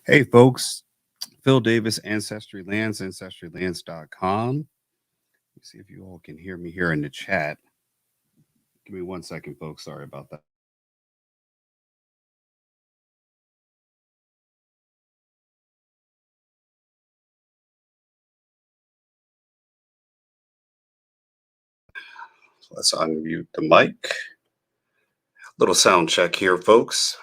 Hey, folks. Phil Davis, Ancestry Lands, ancestrylands.com. Let me see if you all can hear me here in the chat. Give me 1 second, folks. Sorry about that. Let's unmute the mic. Little sound check here, folks.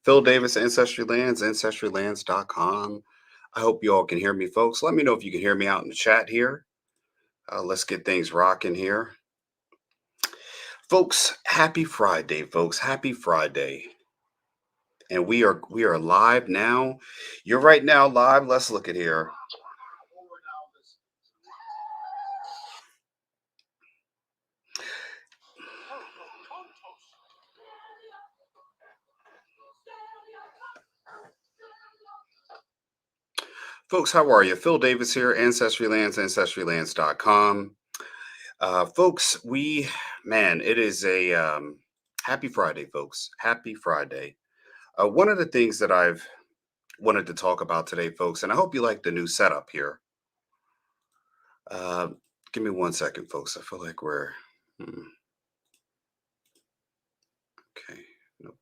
Phil Davis, Ancestry Lands, ancestrylands.com. I hope you all can hear me, folks. Let me know if you can hear me out in the chat here. Let's get things rocking here. Folks, happy Friday, folks. Happy Friday. And we are live now. You're right now live. Let's look at here. Folks, how are you? Phil Davis here, Ancestry Lands, ancestrylands.com. Folks, it is a happy Friday, folks. Happy Friday. One of the things that I've wanted to talk about today, folks, and I hope you like the new setup here. Uh, Give me 1 second, folks. I feel like we're okay. Nope.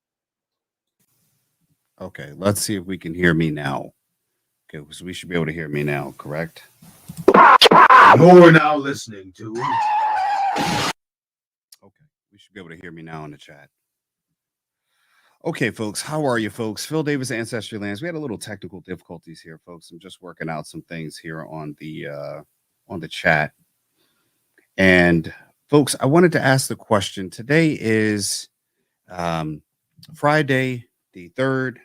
Okay, let's see if we can hear me now. Okay, so we should be able to hear me now, correct? You're now listening to. Okay, we should be able to hear me now in the chat. Okay, folks, how are you, folks? Phil Davis, Ancestry Lands. We had a little technical difficulties here, folks. I'm just working out some things here on the chat. And folks, I wanted to ask the question. Today is Friday the 3rd.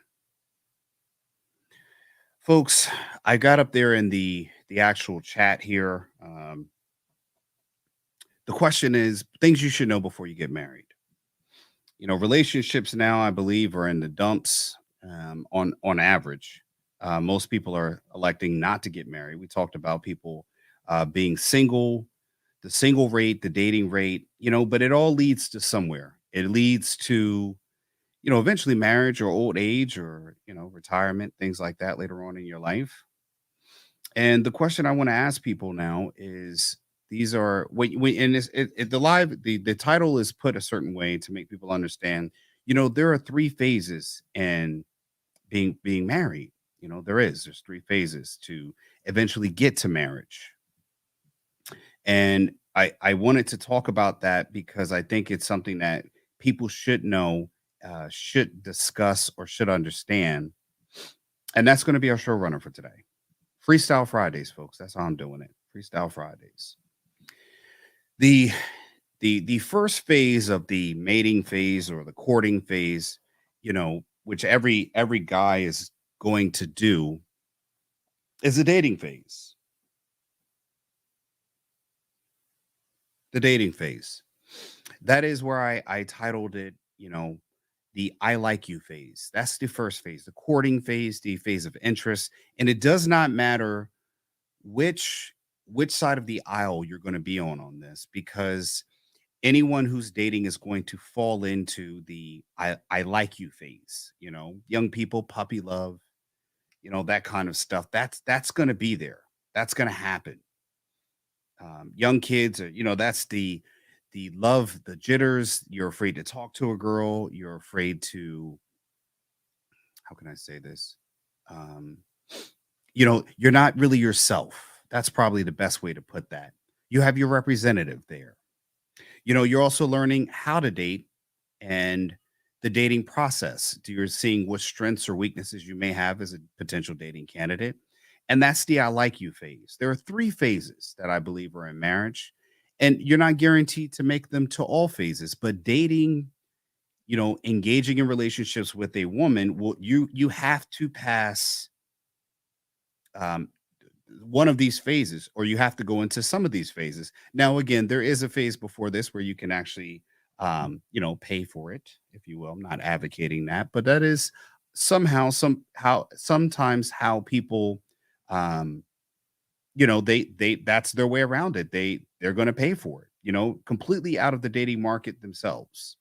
Folks, I got up there in the actual chat here. The question is things you should know before you get married. Relationships now, I believe, are in the dumps on average. Most people are electing not to get married. We talked about people being single, the single rate, the dating rate, but it all leads to somewhere. It leads to, eventually marriage or old age or, retirement, things like that later on in your life. And the question I want to ask people now is these are when and the live the title is put a certain way to make people understand, there are three phases in being married. There's three phases to eventually get to marriage. And I wanted to talk about that because I think it's something that people should know, should discuss, or should understand. And that's going to be our showrunner for today. Freestyle Fridays, folks. That's how I'm doing it. Freestyle Fridays. The the first phase of the mating phase or the courting phase, which every guy is going to do, is the dating phase. The dating phase. That is where I titled it, the I like you phase. That's the first phase, the courting phase, the phase of interest. And it does not matter which side of the aisle you're going to be on this, because anyone who's dating is going to fall into the I like you phase. Young people, puppy love, that kind of stuff. That's going to be there. That's going to happen. Young kids are, that's the love, the jitters. You're afraid to talk to a girl. You're afraid to, how can I say this? Um, you're not really yourself. That's probably the best way to put that. You have your representative there. You're also learning how to date and the dating process. You're seeing what strengths or weaknesses you may have as a potential dating candidate. And that's the I like you phase. There are three phases that I believe are in marriage. And you're not guaranteed to make them to all phases, but dating, engaging in relationships with a woman, you have to pass um, one of these phases, or you have to go into some of these phases. Now, again, there is a phase before this where you can actually, pay for it, if you will. I'm not advocating that, but that is sometimes how people, um, they that's their way around it. They're going to pay for it, completely out of the dating market themselves.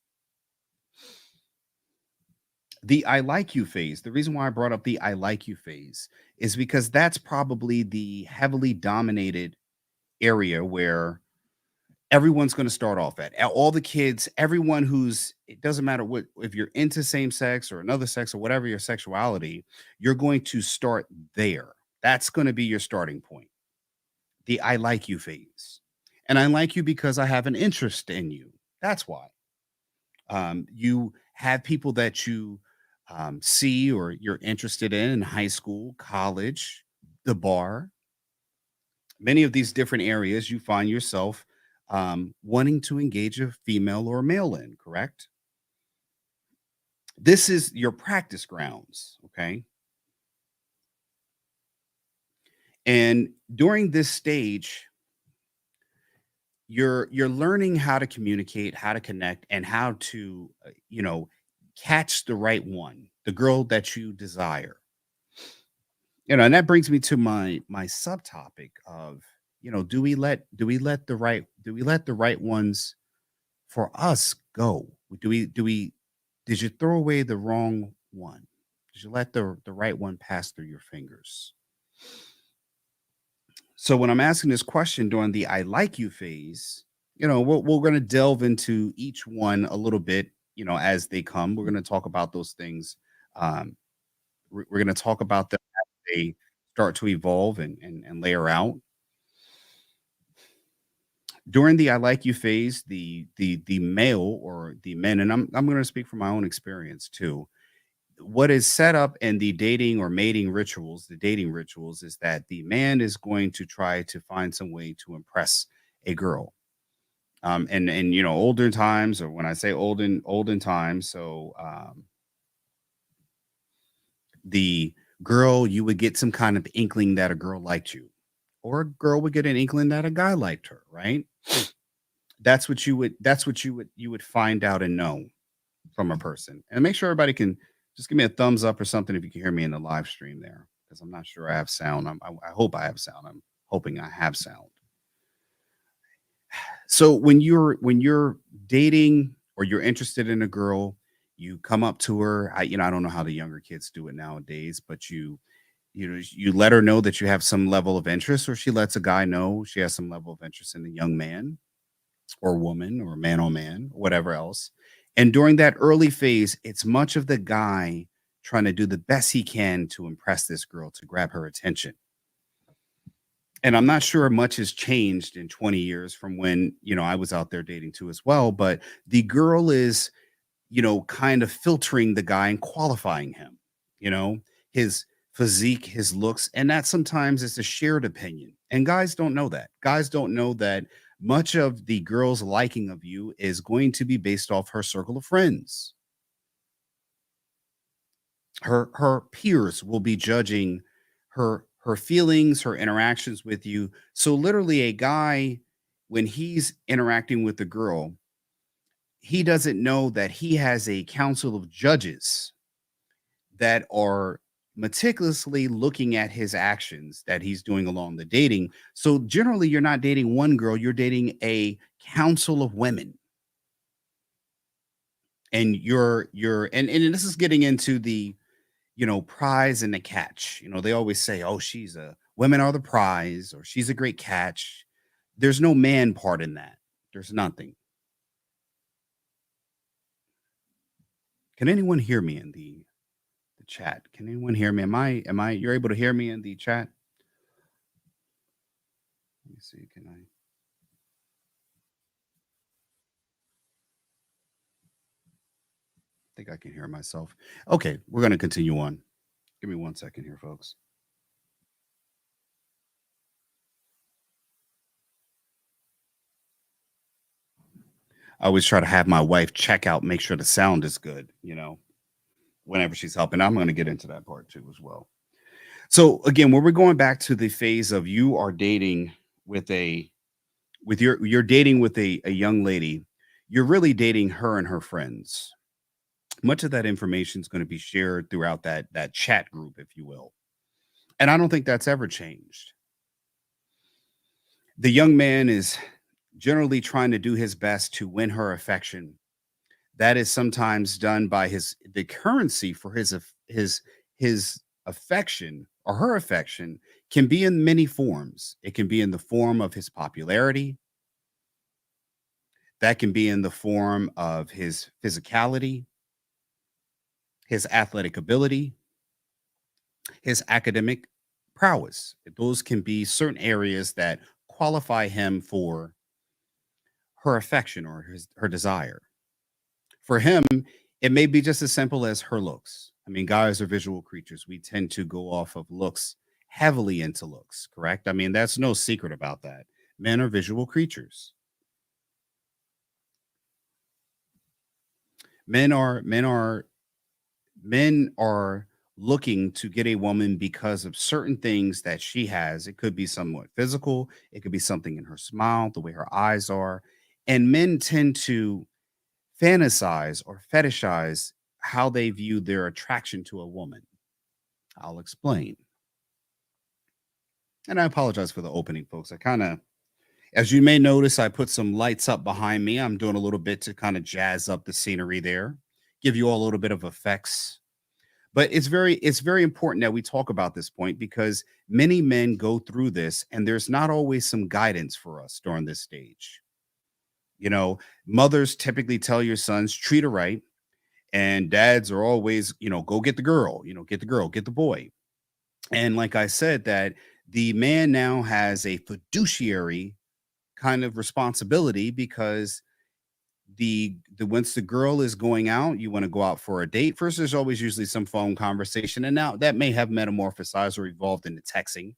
The I like you phase, the reason why I brought up the I like you phase is because that's probably the heavily dominated area where everyone's going to start off at. All the kids, everyone who's, it doesn't matter what, if you're into same sex or another sex or whatever your sexuality, you're going to start there. That's going to be your starting point. The I like you phase. And I like you because I have an interest in you. That's why. You have people that you see or you're interested in high school, college, the bar, many of these different areas you find yourself wanting to engage a female or a male in, correct? This is your practice grounds, okay? And during this stage, you're learning how to communicate, how to connect, and how to catch the right one, the girl that you desire. And that brings me to my subtopic of, do we let the right ones for us go? Do we did you throw away the wrong one? Did you let the right one pass through your fingers? So when I'm asking this question during the I like you phase, we're going to delve into each one a little bit, as they come. We're going to talk about those things. Um, we're going to talk about them as they start to evolve and layer out. During the I like you phase, the male or the men, and I'm going to speak from my own experience too. What is set up in the dating or mating rituals, the dating rituals, is that the man is going to try to find some way to impress a girl. And olden times, or when I say olden times, so the girl, you would get some kind of inkling that a girl liked you, or a girl would get an inkling that a guy liked her, right? That's what you would find out and know from a person. And make sure everybody can just give me a thumbs up or something if you can hear me in the live stream there, because I'm not sure I have sound. I hope I have sound. I'm hoping I have sound. So when you're dating or you're interested in a girl, you come up to her. I don't know how the younger kids do it nowadays, but you let her know that you have some level of interest, or she lets a guy know she has some level of interest in the young man or woman or man on man, whatever else. And during that early phase, it's much of the guy trying to do the best he can to impress this girl, to grab her attention. And I'm not sure much has changed in 20 years from when, I was out there dating too as well. But the girl is, kind of filtering the guy and qualifying him, you know, his physique, his looks. And that sometimes is a shared opinion. And guys don't know that. Guys don't know that much of the girl's liking of you is going to be based off her circle of friends. Her peers will be judging her feelings, her interactions with you. So literally a guy, when he's interacting with the girl, he doesn't know that he has a council of judges that are meticulously looking at his actions that he's doing along the dating. So generally you're not dating one girl, you're dating a council of women. And and this is getting into the prize and the catch. They always say, "Oh, women are the prize," or "She's a great catch." There's no man part in that. There's nothing. Can anyone hear me in the chat? Can anyone hear me? Am I you're able to hear me in the chat? Let me see. Can I think I can hear myself? Okay, we're going to continue on. Give me 1 second here, folks. I always try to have my wife check out, make sure the sound is good, whenever she's helping. I'm going to get into that part too as well. So again, when we're going back to the phase of you are dating with a with your you're dating with a young lady, you're really dating her and her friends. Much of that information is going to be shared throughout that chat group, if you will. And I don't think that's ever changed. The young man is generally trying to do his best to win her affection. That is sometimes done by the currency for his affection or her affection can be in many forms. It can be in the form of his popularity, that can be in the form of his physicality, his athletic ability, his academic prowess. Those can be certain areas that qualify him for her affection or her desire. For him, it may be just as simple as her looks. I mean, guys are visual creatures. We tend to go off of looks, heavily into looks, correct? I mean, that's no secret about that. Men are visual creatures. Men are men are men are looking to get a woman because of certain things that she has. It could be somewhat physical, it could be something in her smile, the way her eyes are. And men tend to fantasize or fetishize how they view their attraction to a woman. I'll explain. And I apologize for the opening, folks. I kind of, as you may notice, I put some lights up behind me. I'm doing a little bit to kind of jazz up the scenery there, give you all a little bit of effects. But it's very important that we talk about this point because many men go through this and there's not always some guidance for us during this stage. You know, mothers typically tell your sons treat her right, and dads are always, go get the girl, get the girl, get the boy. And like I said, that the man now has a fiduciary kind of responsibility because the once the girl is going out, you want to go out for a date. First, there's always usually some phone conversation, and now that may have metamorphosized or evolved into texting.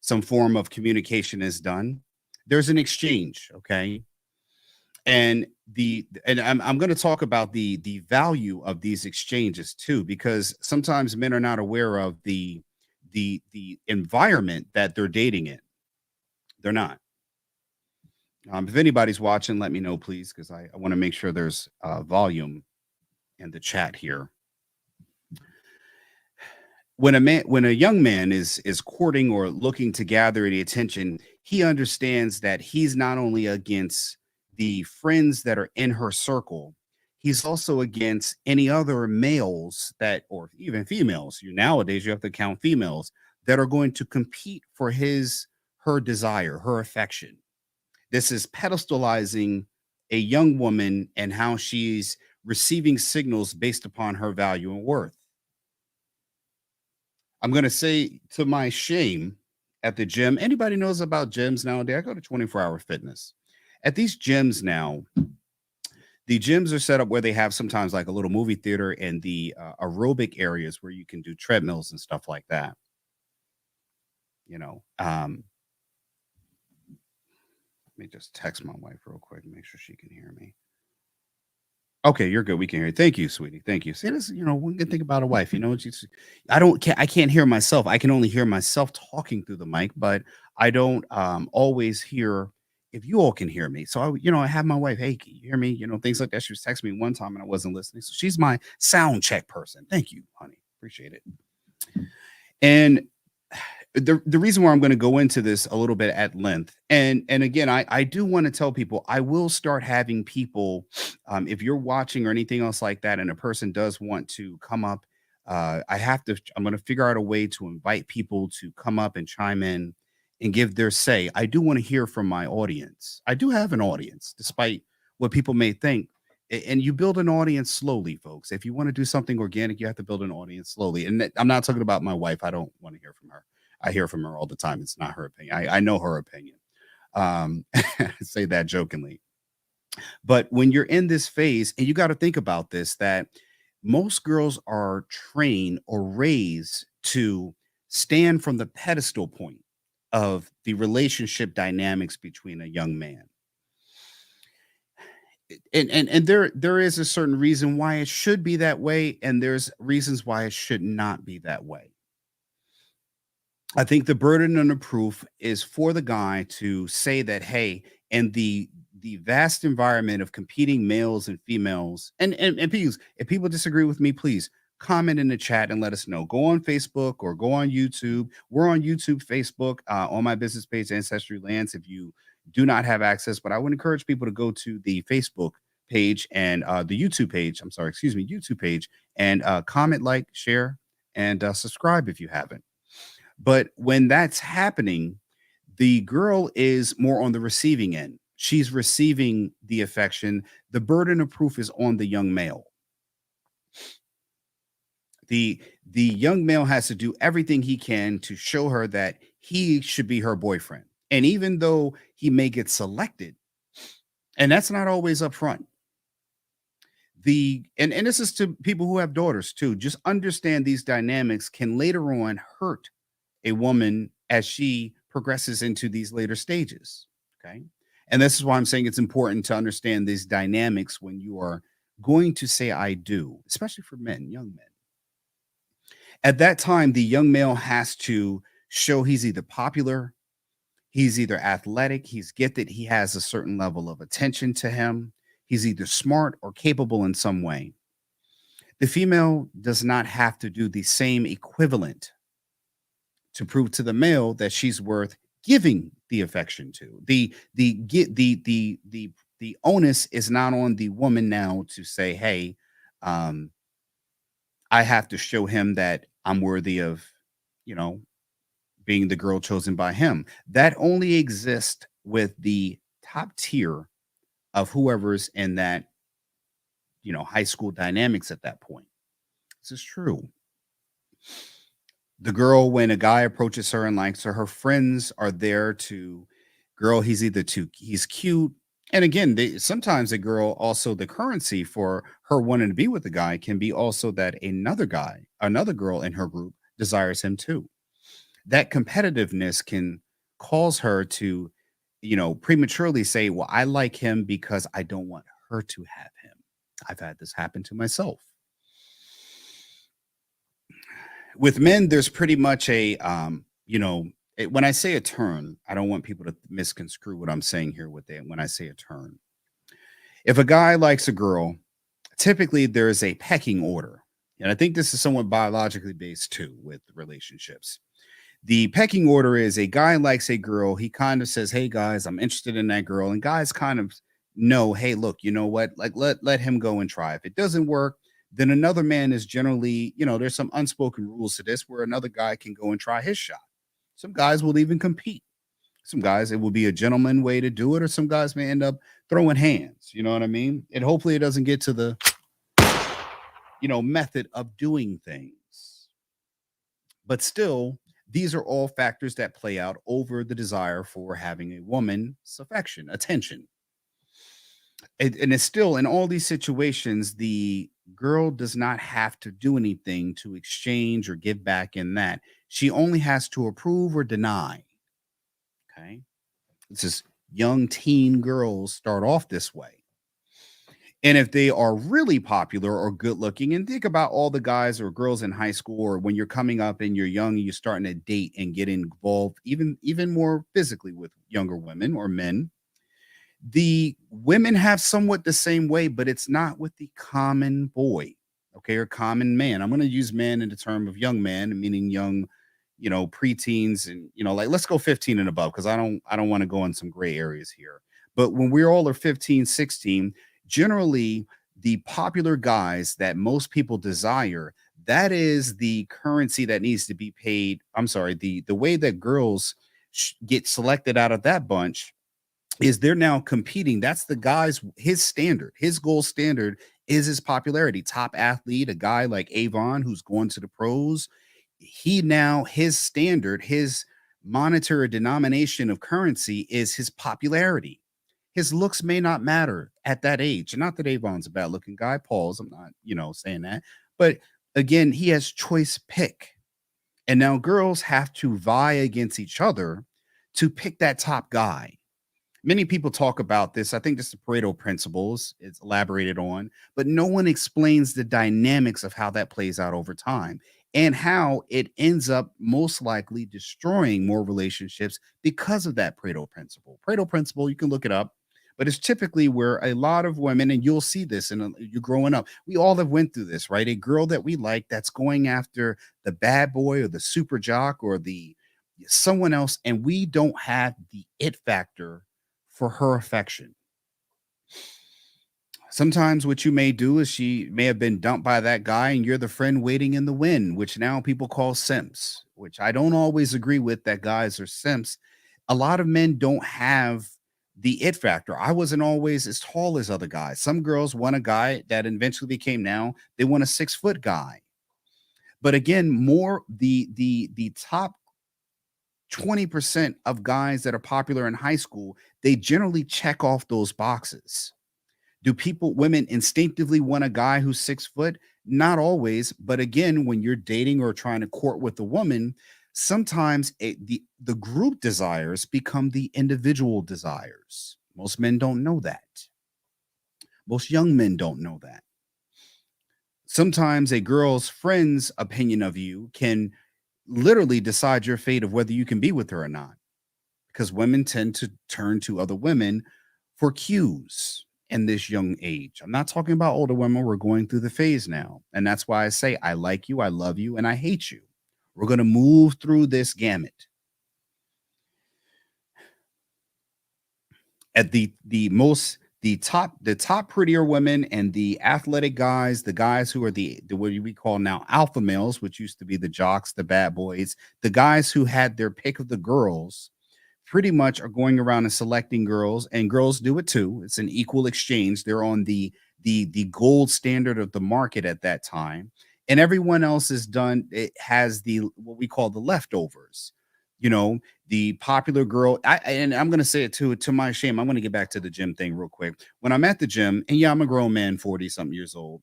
Some form of communication is done. There's an exchange, okay? And I'm going to talk about the value of these exchanges too, because sometimes men are not aware of the environment that they're dating in. They're not. If anybody's watching, let me know, please, because I want to make sure there's volume in the chat here. When a young man is courting or looking to gather the attention, he understands that he's not only against the friends that are in her circle, he's also against any other males that or even females. You have to count females that are going to compete for his her desire, her affection. This is pedestalizing a young woman and how she's receiving signals based upon her value and worth. I'm going to say to my shame at the gym, anybody knows about gyms nowadays? I go to 24-hour fitness. At these gyms now, the gyms are set up where they have sometimes like a little movie theater and the aerobic areas where you can do treadmills and stuff like that. You know, let me just text my wife real quick and make sure she can hear me. Okay, you're good. We can hear you. Thank you, sweetie. Thank you. See, this, one good thing about a wife, I can't hear myself. I can only hear myself talking through the mic, but I don't always hear if you all can hear me. So I have my wife, hey, can you hear me? Things like that. She was texting me one time and I wasn't listening. So she's my sound check person. Thank you, honey. Appreciate it. And the reason why I'm going to go into this a little bit at length, and again, I do want to tell people I will start having people, if you're watching or anything else like that, and a person does want to come up, I'm going to figure out a way to invite people to come up and chime in and give their say. I do want to hear from my audience. I do have an audience, despite what people may think. And you build an audience slowly, folks. If you want to do something organic, you have to build an audience slowly. And I'm not talking about my wife. I don't want to hear from her. I hear from her all the time. It's not her opinion. I know her opinion. I say that jokingly. But when you're in this phase, and you got to think about this, that most girls are trained or raised to stand from the pedestal point of the relationship dynamics between a young man. And there is a certain reason why it should be that way, and there's reasons why it should not be that way. I think the burden and the proof is for the guy to say that, hey, and the vast environment of competing males and females, and please, if people disagree with me, please comment in the chat and let us know. Go on Facebook or go on YouTube. We're on YouTube, Facebook, on my business page, Ancestry Lands. If you do not have access, but I would encourage people to go to the Facebook page and the YouTube page. I'm sorry, excuse me, YouTube page, and comment, like, share, and subscribe if you haven't. But when that's happening, the girl is more on the receiving end. She's receiving the affection. The burden of proof is on the young male. The young male has to do everything he can to show her that he should be her boyfriend. And even though he may get selected, and that's not always upfront, and this is to people who have daughters too, just understand these dynamics can later on hurt a woman as she progresses into these later stages. Okay. And this is why I'm saying it's important to understand these dynamics when you are going to say I do, especially for men, young men. At that time, the young male has to show he's either popular, he's either athletic, he's gifted, he has a certain level of attention to him, he's either smart or capable in some way. The female does not have to do the same equivalent to prove to the male that she's worth giving the affection to. The onus is not on the woman now to say, "Hey, um, I have to show him that I'm worthy of, you know, being the girl chosen by him." That only exists with the top tier of whoever's in that, high school dynamics at that point. This is true. The girl, when a guy approaches her and likes her, her friends are there to, girl, he's cute. And again, sometimes a girl also, the currency for her wanting to be with the guy can be also that another girl in her group desires him too. That competitiveness can cause her to, prematurely say, well, I like him because I don't want her to have him. I've had this happen to myself. With men, there's pretty much when I say a turn, I don't want people to misconstrue what I'm saying here with it. When I say a turn, if a guy likes a girl, typically there's a pecking order. And I think this is somewhat biologically based too with relationships. The pecking order is a guy likes a girl. He kind of says, "Hey guys, I'm interested in that girl." And guys kind of know, "Hey, look, you know what? Like let him go and try. If it doesn't work, then another man is generally, there's some unspoken rules to this where another guy can go and try his shot. Some guys will even compete. Some guys, it will be a gentleman way to do it, or some guys may end up throwing hands. You know what I mean? And hopefully it doesn't get to the, method of doing things. But still, these are all factors that play out over the desire for having a woman's affection, attention. And it's still in all these situations, the girl does not have to do anything to exchange or give back in that. She only has to approve or deny. Okay. It's just young teen girls start off this way. And if they are really popular or good looking, and think about all the guys or girls in high school, or when you're coming up and you're young and you're starting to date and get involved even more physically with younger women or men, the women have somewhat the same way, but it's not with the common boy, okay, or common man. I'm going to use man in the term of young man, meaning young, preteens, and like let's go 15 and above because I don't want to go in some gray areas here. But when we all are 15, 16, generally the popular guys that most people desire, that is the currency that needs to be paid. I'm sorry, the way that girls get selected out of that bunch is they're now competing. That's the guy's his standard. His gold standard is his popularity. Top athlete, a guy like Avon who's going to the pros. He now his standard, his monetary denomination of currency is his popularity. His looks may not matter at that age. Not that Avon's a bad looking guy. Paul's, I'm not, saying that. But again, he has choice pick. And now girls have to vie against each other to pick that top guy. Many people talk about this. I think this is the Pareto principles. It's elaborated on, but no one explains the dynamics of how that plays out over time and how it ends up most likely destroying more relationships because of that Pareto principle. Pareto principle, you can look it up, but it's typically where a lot of women, and you'll see this, and you're growing up. We all have went through this, right? A girl that we like that's going after the bad boy or the super jock or the someone else, and we don't have the it factor for her affection. Sometimes what you may do is she may have been dumped by that guy and you're the friend waiting in the wind, which now people call simps, which I don't always agree with that guys are simps. A lot of men don't have the it factor. I wasn't always as tall as other guys. Some girls want a guy that eventually became now they want a 6 foot guy. But again, more the top 20% of guys that are popular in high school, they generally check off those boxes. Do people, women instinctively want a guy who's 6 foot? Not always, but again, when you're dating or trying to court with a woman, sometimes the group desires become the individual desires. Most men don't know that. Most young men don't know that. Sometimes a girl's friend's opinion of you can literally decide your fate of whether you can be with her or not, because women tend to turn to other women for cues in this young age. I'm not talking about older women. We're going through the phase now. And that's why I say I like you, I love you, and I hate you. We're going to move through this gamut. At the top prettier women and the athletic guys, the guys who are the what we call now alpha males, which used to be the jocks, the bad boys, the guys who had their pick of the girls pretty much are going around and selecting girls, and girls do it too. It's an equal exchange. They're on the gold standard of the market at that time, and everyone else is done. It has the what we call the leftovers. You know, the popular girl. And I'm gonna say it too. To my shame, I'm gonna get back to the gym thing real quick. When I'm at the gym, and yeah, I'm a grown man, 40 something years old.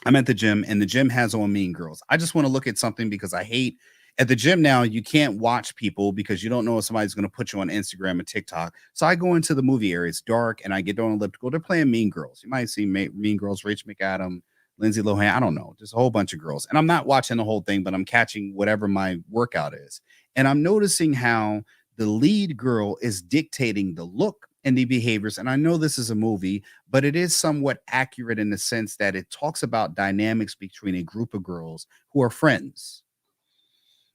I'm at the gym and the gym has on Mean Girls. I just want to look at something because I hate at the gym now. You can't watch people because you don't know if somebody's going to put you on Instagram and TikTok. So I go into the movie area. It's dark and I get on elliptical. They're playing Mean Girls. You might see Mean Girls, Rachel McAdam, Lindsay Lohan. I don't know. Just a whole bunch of girls. And I'm not watching the whole thing, but I'm catching whatever my workout is. And I'm noticing how the lead girl is dictating the look and the behaviors. And I know this is a movie, but it is somewhat accurate in the sense that it talks about dynamics between a group of girls who are friends.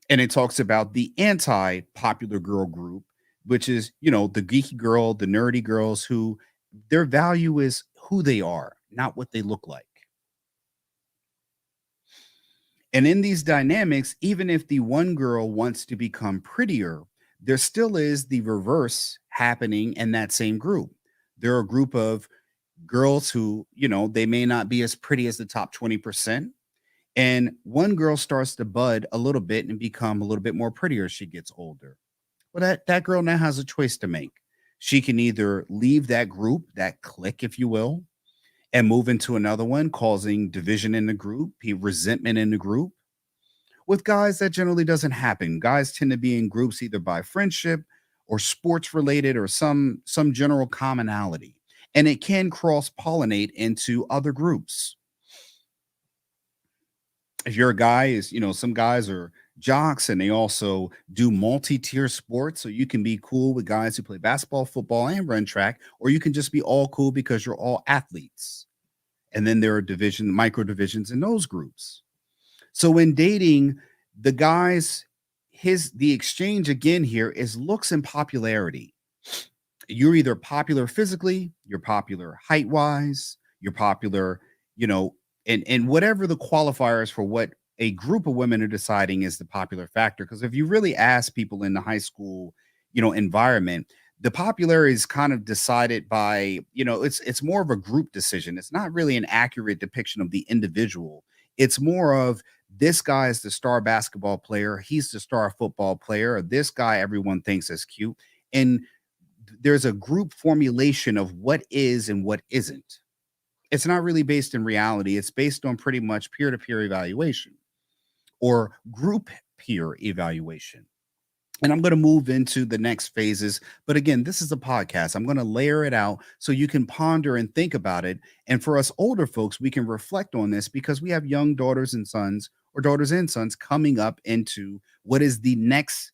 And it talks about the anti popular girl group, which is, the geeky girl, the nerdy girls who their value is who they are, not what they look like. And in these dynamics, even if the one girl wants to become prettier, there still is the reverse happening in that same group. There are a group of girls who, they may not be as pretty as the top 20%. And one girl starts to bud a little bit and become a little bit more prettier as she gets older. Well, that girl now has a choice to make. She can either leave that group, that clique, if you will, and move into another one, causing division in the group, resentment in the group. With guys, that generally doesn't happen. Guys tend to be in groups either by friendship or sports related or some general commonality. And it can cross pollinate into other groups. If you're a guy, some guys are jocks and they also do multi-tier sports. So you can be cool with guys who play basketball, football, and run track, or you can just be all cool because you're all athletes. And then there are micro divisions in those groups. So when dating, the guys, the exchange again here is looks and popularity. You're either popular physically, you're popular height wise, you're popular, you know, and whatever the qualifiers for what a group of women are deciding is the popular factor. Because if you really ask people in the high school, environment, the popularity is kind of decided by, it's more of a group decision. It's not really an accurate depiction of the individual. It's more of this guy is the star basketball player, he's the star football player, or this guy everyone thinks is cute. And there's a group formulation of what is and what isn't. It's not really based in reality. It's based on pretty much peer-to-peer evaluation or group peer evaluation. And I'm going to move into the next phases. But again, this is a podcast. I'm going to layer it out so you can ponder and think about it. And for us older folks, we can reflect on this because we have young daughters and sons or daughters and sons coming up into what is the next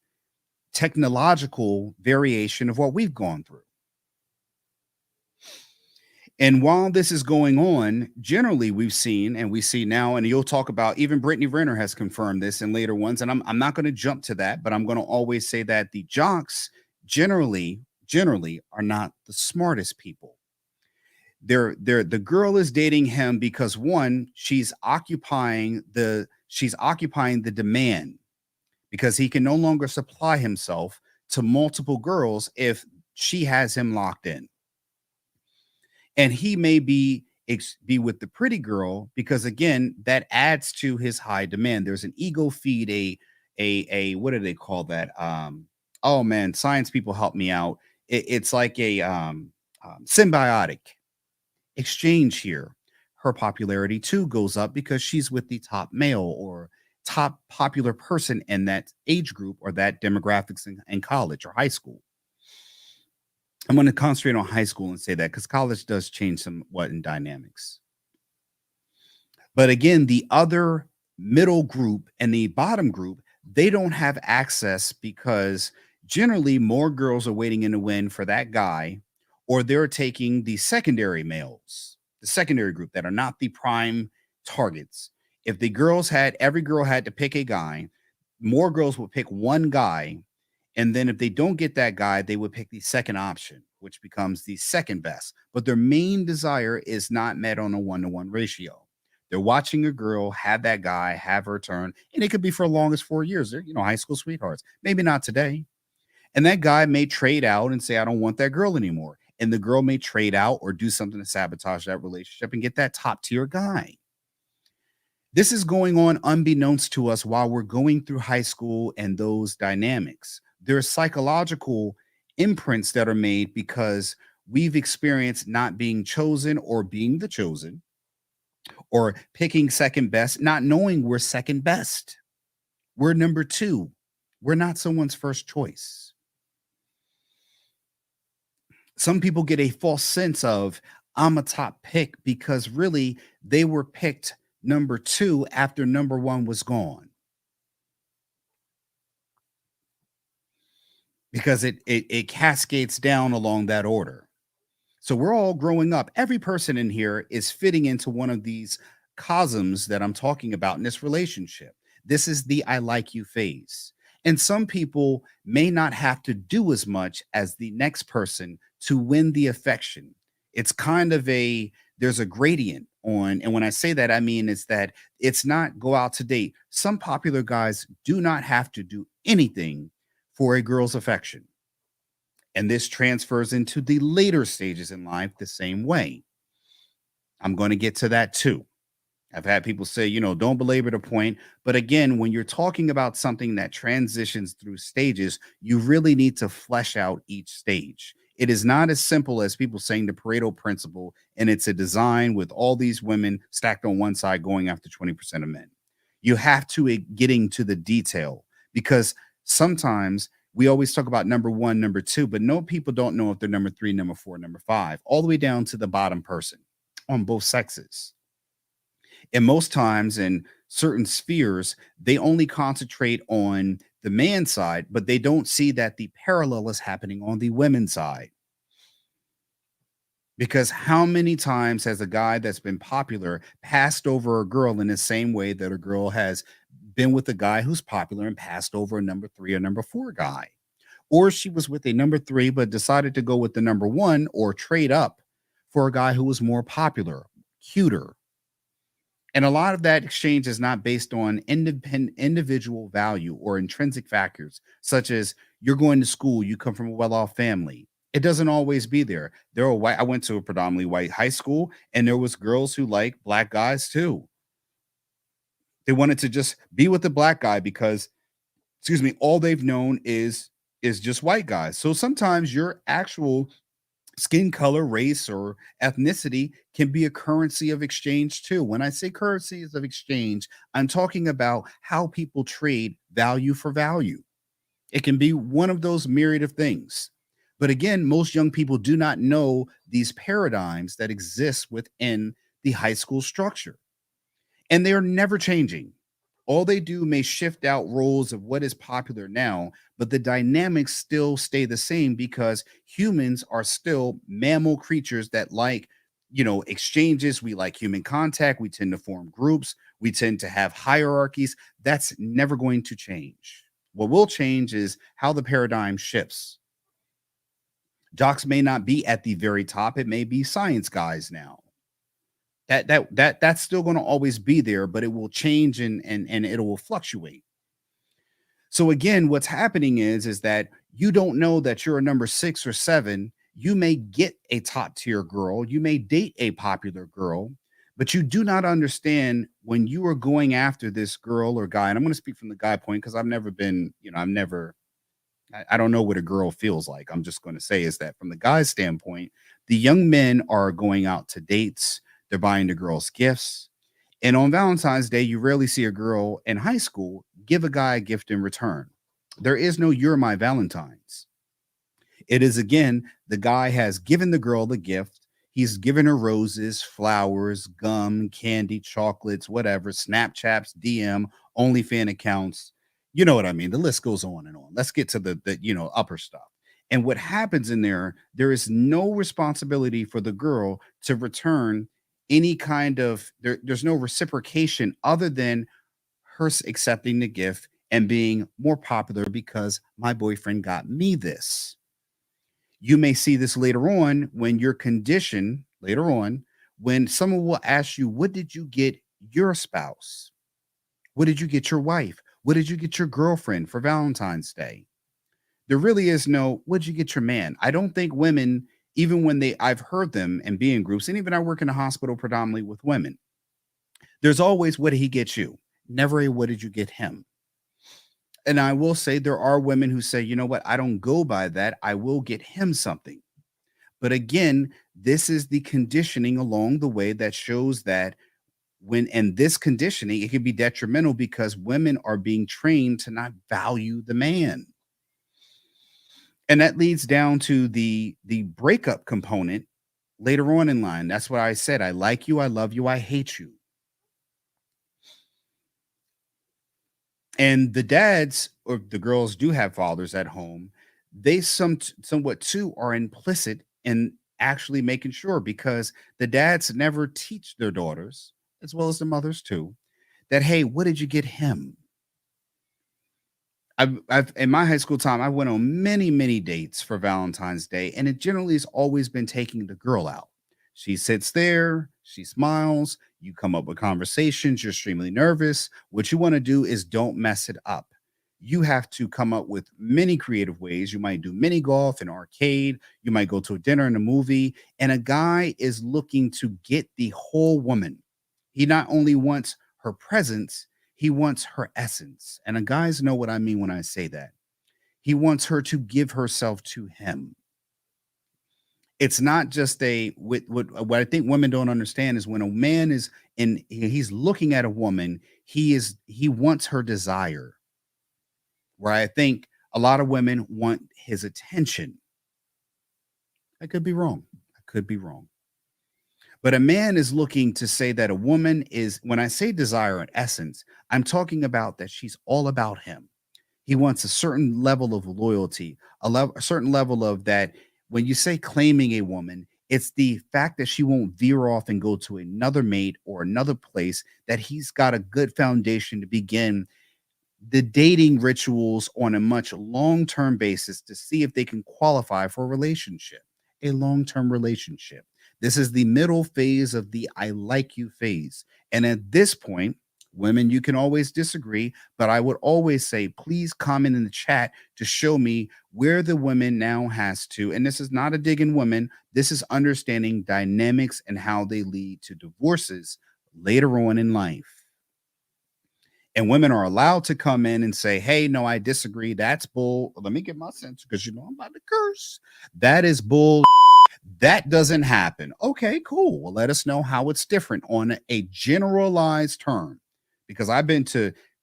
technological variation of what we've gone through. And while this is going on, generally we've seen and we see now, and you'll talk about even Brittany Renner has confirmed this in later ones. And I'm not going to jump to that, but I'm going to always say that the jocks generally are not the smartest people. The girl is dating him because one, she's occupying the demand because he can no longer supply himself to multiple girls if she has him locked in. And he may be with the pretty girl because again, that adds to his high demand. There's an ego feed, a what do they call that? Oh man, science people help me out. It's like a symbiotic exchange here. Her popularity too goes up because she's with the top male or top popular person in that age group or that demographics in college or high school. I'm going to concentrate on high school and say that because college does change somewhat in dynamics. But again, the other middle group and the bottom group, they don't have access because generally more girls are waiting in the wind for that guy, or they're taking the secondary males, the secondary group that are not the prime targets. If the girls had, every girl had to pick a guy, more girls would pick one guy. And then if they don't get that guy, they would pick the second option, which becomes the second best. But their main desire is not met on a 1-to-1 ratio. They're watching a girl have that guy, have her turn, and it could be for as long as 4 years. They're, high school sweethearts. Maybe not today. And that guy may trade out and say, I don't want that girl anymore. And the girl may trade out or do something to sabotage that relationship and get that top tier guy. This is going on unbeknownst to us while we're going through high school and those dynamics. There's psychological imprints that are made because we've experienced not being chosen or being the chosen or picking second best, not knowing we're second best. We're number two. We're not someone's first choice. Some people get a false sense of I'm a top pick because really they were picked number two after number one was gone. Because it cascades down along that order. So we're all growing up. Every person in here is fitting into one of these cosms that I'm talking about in this relationship. This is the I like you phase. And some people may not have to do as much as the next person to win the affection. It's kind of there's a gradient on, and when I say that, I mean it's that it's not go out to date. Some popular guys do not have to do anything for a girl's affection. And this transfers into the later stages in life the same way. I'm going to get to that too. I've had people say, don't belabor the point. But again, when you're talking about something that transitions through stages, you really need to flesh out each stage. It is not as simple as people saying the Pareto principle, and it's a design with all these women stacked on one side going after 20% of men. You have to get into the detail because sometimes we always talk about number one, number two, but no people don't know if they're number three, number four, number five, all the way down to the bottom person on both sexes. And most times in certain spheres, they only concentrate on the man side, but they don't see that the parallel is happening on the women's side. Because how many times has a guy that's been popular passed over a girl in the same way that a girl has been with a guy who's popular and passed over a number three or number four guy? Or she was with a number three, but decided to go with the number one or trade up for a guy who was more popular, cuter. And a lot of that exchange is not based on independent individual value or intrinsic factors, such as you're going to school, you come from a well-off family. It doesn't always be there. There are white. I went to a predominantly white high school, and there was girls who like black guys too. They wanted to just be with the black guy because, excuse me, all they've known is just white guys. So sometimes your actual skin color, race, or ethnicity can be a currency of exchange too. When I say currencies of exchange, I'm talking about how people trade value for value. It can be one of those myriad of things. But again, most young people do not know these paradigms that exist within the high school structure. And they are never changing. All they do may shift out roles of what is popular now, but the dynamics still stay the same because humans are still mammal creatures that like, exchanges. We like human contact. We tend to form groups. We tend to have hierarchies. That's never going to change. What will change is how the paradigm shifts. Jocks may not be at the very top. It may be science guys now. That's still going to always be there, but it will change and it will fluctuate. So again, what's happening is that you don't know that you're a number 6 or 7. You may get a top tier girl, you may date a popular girl, but you do not understand when you are going after this girl or guy. And I'm going to speak from the guy point because I've never been, I've never, I don't know what a girl feels like. I'm just going to say is that from the guy's standpoint, the young men are going out to dates, they're buying the girls gifts. And on Valentine's Day, you rarely see a girl in high school give a guy a gift in return. There is no "You're my Valentine's." It is again, the guy has given the girl the gift. He's given her roses, flowers, gum, candy, chocolates, whatever, Snapchats, DM, OnlyFans accounts. You know what I mean? The list goes on and on. Let's get to the upper stuff. And what happens in there is no responsibility for the girl to return any kind of there's no reciprocation other than her accepting the gift and being more popular because my boyfriend got me this. You may see this later on when you're conditioned later on when someone will ask you, what did you get your spouse? What did you get your wife? What did you get your girlfriend for Valentine's Day? There really is no, what did you get your man? I don't think women, even when I've heard them and be in groups, and even I work in a hospital predominantly with women, there's always, what did he get you? Never a, what did you get him? And I will say there are women who say, you know what, I don't go by that. I will get him something. But again, this is the conditioning along the way that shows that and this conditioning, it can be detrimental because women are being trained to not value the man. And that leads down to the breakup component later on in line. That's what I said. I like you, I love you, I hate you. And the dads or the girls do have fathers at home. They somewhat too are implicit in actually making sure because the dads never teach their daughters, as well as the mothers too, that hey, what did you get him? I've in my high school time, I went on many dates for Valentine's Day, and it generally has always been taking the girl out. She sits there, she smiles, you come up with conversations, you're extremely nervous. What you want to do is don't mess it up. You have to come up with many creative ways. You might do mini golf, an arcade, you might go to a dinner and a movie, and a guy is looking to get the whole woman. He not only wants her presence, he wants her essence. And guys know what I mean when I say that. He wants her to give herself to him. It's not just what I think women don't understand is when a man is he's looking at a woman, he wants her desire. Where I think a lot of women want his attention. I could be wrong. I could be wrong. But a man is looking to say that a woman is, when I say desire and essence, I'm talking about that she's all about him. He wants a certain level of loyalty, a certain level of that. When you say claiming a woman, it's the fact that she won't veer off and go to another mate or another place, that he's got a good foundation to begin the dating rituals on a much long-term basis to see if they can qualify for a relationship, a long-term relationship. This is the middle phase of the I like you phase. And at this point, women, you can always disagree, but I would always say, please comment in the chat to show me where the women now has to. And this is not a dig in women. This is understanding dynamics and how they lead to divorces later on in life. And women are allowed to come in and say, hey, no, I disagree. That's bull. Let me get my sense because I'm about to curse. That is bull. That doesn't happen. Okay, cool. Well, let us know how it's different on a generalized term, because I've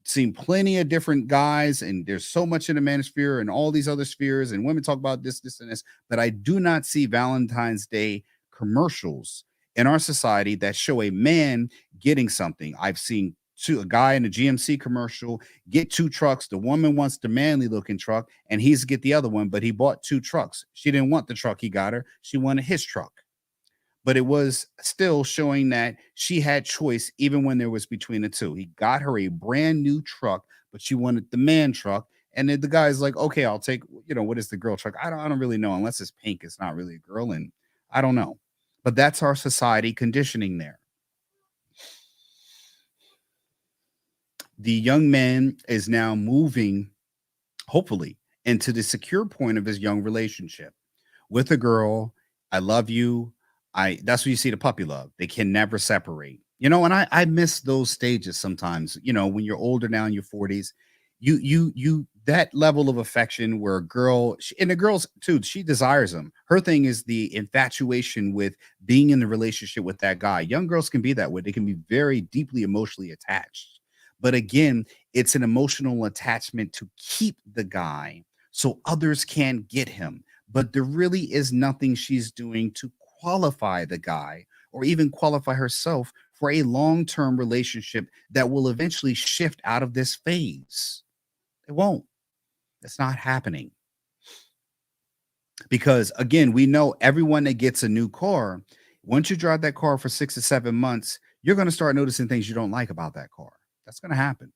seen plenty of different guys, and there's so much in the manosphere and all these other spheres, and women talk about this, and this, but I do not see Valentine's Day commercials in our society that show a man getting something. I've seen a guy in a GMC commercial get 2 trucks. The woman wants the manly looking truck and he's get the other one, but he bought 2 trucks. She didn't want the truck he got her. She wanted his truck. But it was still showing that she had choice even when there was between the two. He got her a brand new truck, but she wanted the man truck. And then the guy's like, okay, I'll take, what is the girl truck? I don't really know. Unless it's pink, it's not really a girl, and I don't know. But that's our society conditioning there. The young man is now moving, hopefully, into the secure point of his young relationship with a girl. I love you. I That's what you see the puppy love. They can never separate. And I miss those stages sometimes. When you're older now in your 40s, you that level of affection where a girl and the girls too, she desires him. Her thing is the infatuation with being in the relationship with that guy. Young girls can be that way. They can be very deeply emotionally attached. But again, it's an emotional attachment to keep the guy so others can't get him, but there really is nothing she's doing to qualify the guy or even qualify herself for a long term relationship that will eventually shift out of this phase. It won't. It's not happening. Because again, we know everyone that gets a new car, once you drive that car for 6 to 7 months, you're going to start noticing things you don't like about that car. That's going to happen.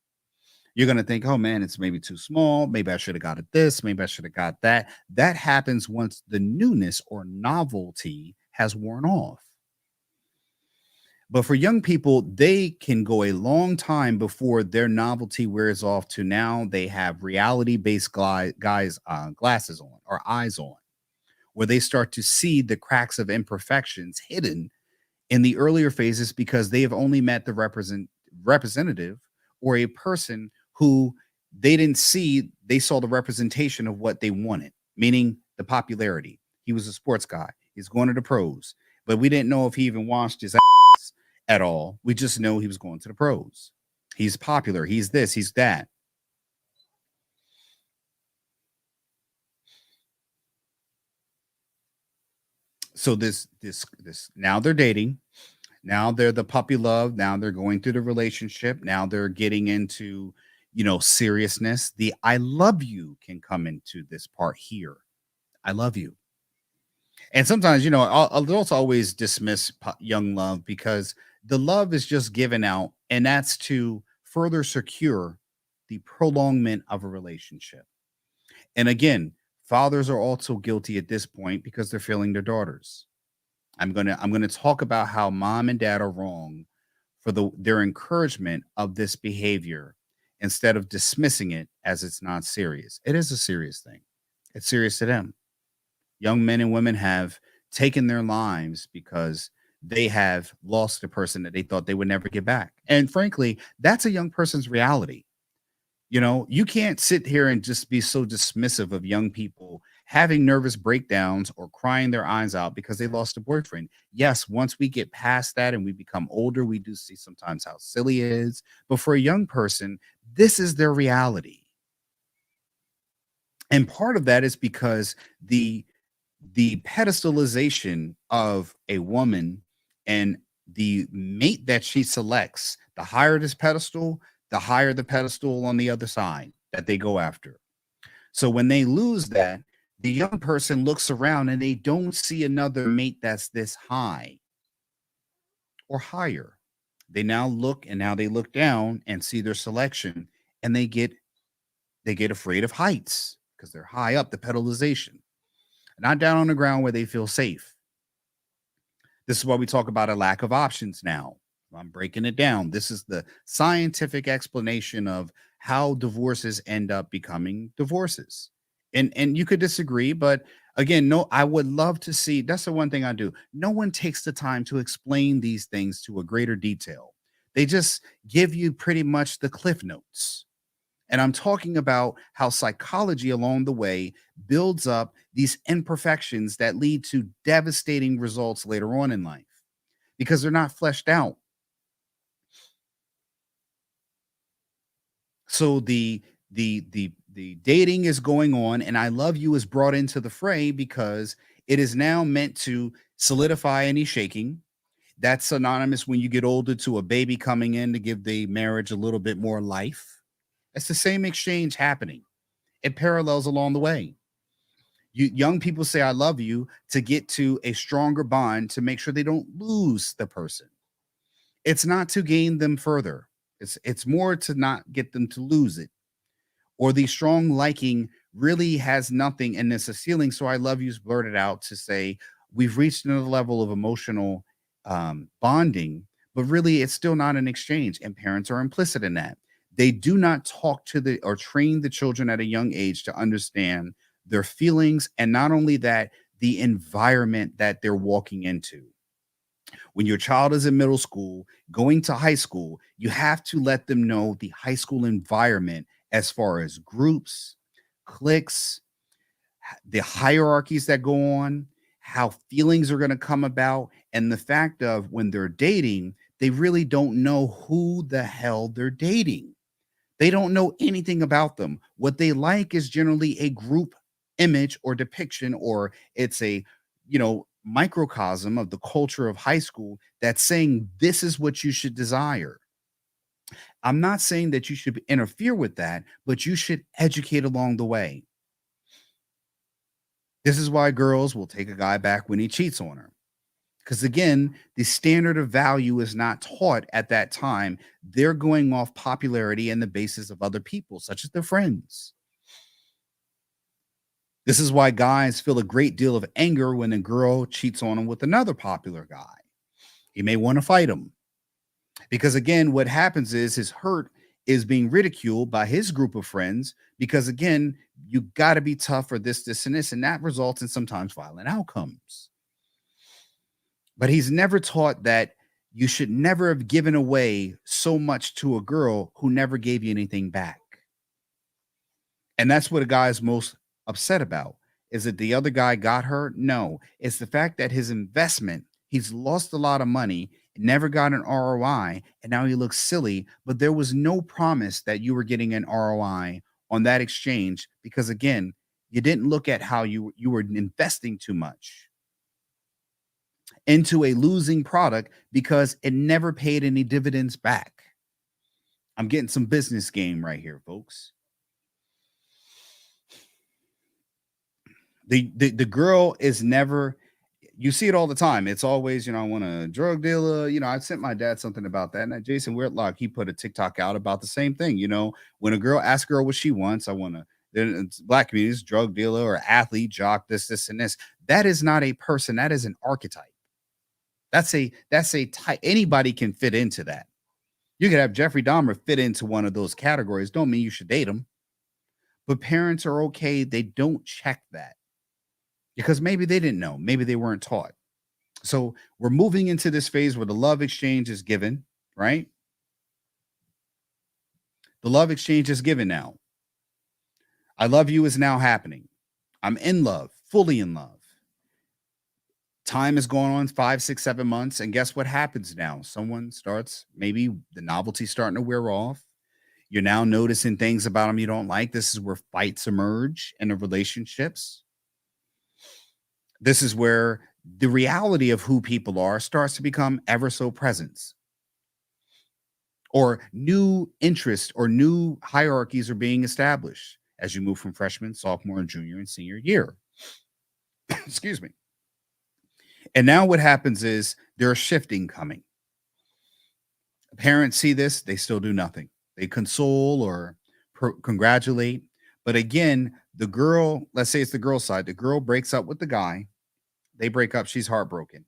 You're going to think, oh man, it's maybe too small. Maybe I should have got it this. Maybe I should have got that. That happens once the newness or novelty has worn off. But for young people, they can go a long time before their novelty wears off to now they have reality based guys glasses on or eyes on, where they start to see the cracks of imperfections hidden in the earlier phases because they have only met the representative or a person who they didn't see. They saw the representation of what they wanted, meaning the popularity. He was a sports guy. He's going to the pros, but we didn't know if he even washed his ass at all. We just know he was going to the pros. He's popular. He's this. He's that. So this now they're dating. Now they're the puppy love. Now they're going through the relationship. Now they're getting into, seriousness. The I love you can come into this part here. I love you. And sometimes, adults always dismiss young love because the love is just given out, and that's to further secure the prolongment of a relationship. And again, fathers are also guilty at this point because they're failing their daughters. I'm gonna talk about how mom and dad are wrong for their encouragement of this behavior instead of dismissing it as it's not serious. It is a serious thing. It's serious to them. Young men and women have taken their lives because they have lost a person that they thought they would never get back. And frankly, that's a young person's reality. You can't sit here and just be so dismissive of young people having nervous breakdowns or crying their eyes out because they lost a boyfriend. Yes, once we get past that and we become older, we do see sometimes how silly it is. But for a young person, this is their reality. And part of that is because the pedestalization of a woman and the mate that she selects, the higher this pedestal, the higher the pedestal on the other side that they go after. So when they lose that, the young person looks around and they don't see another mate that's this high or higher. They now look and now they look down and see their selection and they get afraid of heights because they're high up the pedalization, not down on the ground where they feel safe. This is why we talk about a lack of options now. I'm breaking it down. This is the scientific explanation of how divorces end up becoming divorces. And you could disagree, but again, no, I would love to see. That's the one thing I do. No one takes the time to explain these things to a greater detail. They just give you pretty much the cliff notes. And I'm talking about how psychology along the way builds up these imperfections that lead to devastating results later on in life because they're not fleshed out. So the dating is going on, and I love you is brought into the fray because it is now meant to solidify any shaking. That's synonymous when you get older to a baby coming in to give the marriage a little bit more life. It's the same exchange happening. It parallels along the way. Young people say I love you to get to a stronger bond to make sure they don't lose the person. It's not to gain them further. It's more to not get them to lose it or the strong liking really has nothing and it's a ceiling. So I love you's blurted out to say we've reached another level of emotional bonding, but really it's still not an exchange. And parents are implicit in that. They do not talk to the or train the children at a young age to understand their feelings. And not only that, the environment that they're walking into. When your child is in middle school, going to high school, you have to let them know the high school environment as far as groups, cliques, the hierarchies that go on, how feelings are going to come about, and the fact of when they're dating, they really don't know who the hell they're dating. They don't know anything about them. What they like is generally a group image or depiction, or it's a, microcosm of the culture of high school that's saying this is what you should desire. I'm not saying that you should interfere with that, but you should educate along the way. This is why girls will take a guy back when he cheats on her. Because again, the standard of value is not taught at that time. They're going off popularity and the basis of other people, such as their friends. This is why guys feel a great deal of anger when a girl cheats on them with another popular guy. He may want to fight him. Because again, what happens is his hurt is being ridiculed by his group of friends. Because again, you got to be tough for this, and this. And that results in sometimes violent outcomes. But he's never taught that you should never have given away so much to a girl who never gave you anything back. And that's what a guy is most upset about. Is it the other guy got hurt? No. It's the fact that his investment, he's lost a lot of money, never got an ROI, and now he looks silly. But there was no promise that you were getting an ROI on that exchange because, again, you didn't look at how you were investing too much into a losing product because it never paid any dividends back. I'm getting some business game right here, folks. The girl is never, you see it all the time. It's always, I want a drug dealer. I sent my dad something about that. And Jason Whitlock, he put a TikTok out about the same thing. When a girl asks a girl what she wants, I want to, then it's black communities, drug dealer or athlete, jock, this, and this. That is not a person. That is an archetype. That's a type. Anybody can fit into that. You could have Jeffrey Dahmer fit into one of those categories. Don't mean you should date him. But parents are okay. They don't check that because maybe they didn't know. Maybe they weren't taught. So we're moving into this phase where the love exchange is given, right? The love exchange is given now. I love you is now happening. I'm in love, fully in love. Time is going on 5, 6, 7 months. And guess what happens now? Someone starts, maybe the novelty starting to wear off. You're now noticing things about them you don't like. This is where fights emerge in the relationships. This is where the reality of who people are starts to become ever so present. Or new interests or new hierarchies are being established as you move from freshman, sophomore, and junior and senior year. Excuse me. And now what happens is there's shifting coming. Parents see this, they still do nothing. They console or congratulate. But again, the girl, let's say it's the girl side, the girl breaks up with the guy. They break up, she's heartbroken.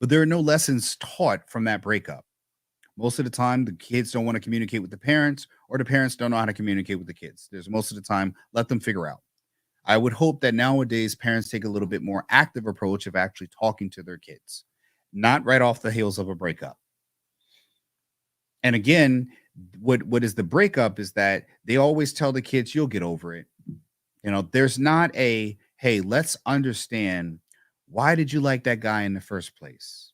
But there are no lessons taught from that breakup. Most of the time, the kids don't want to communicate with the parents, or the parents don't know how to communicate with the kids. There's most of the time, let them figure out. I would hope that nowadays parents take a little bit more active approach of actually talking to their kids, not right off the heels of a breakup. And again, what is the breakup is that they always tell the kids, you'll get over it. There's not a, hey, let's understand, why did you like that guy in the first place?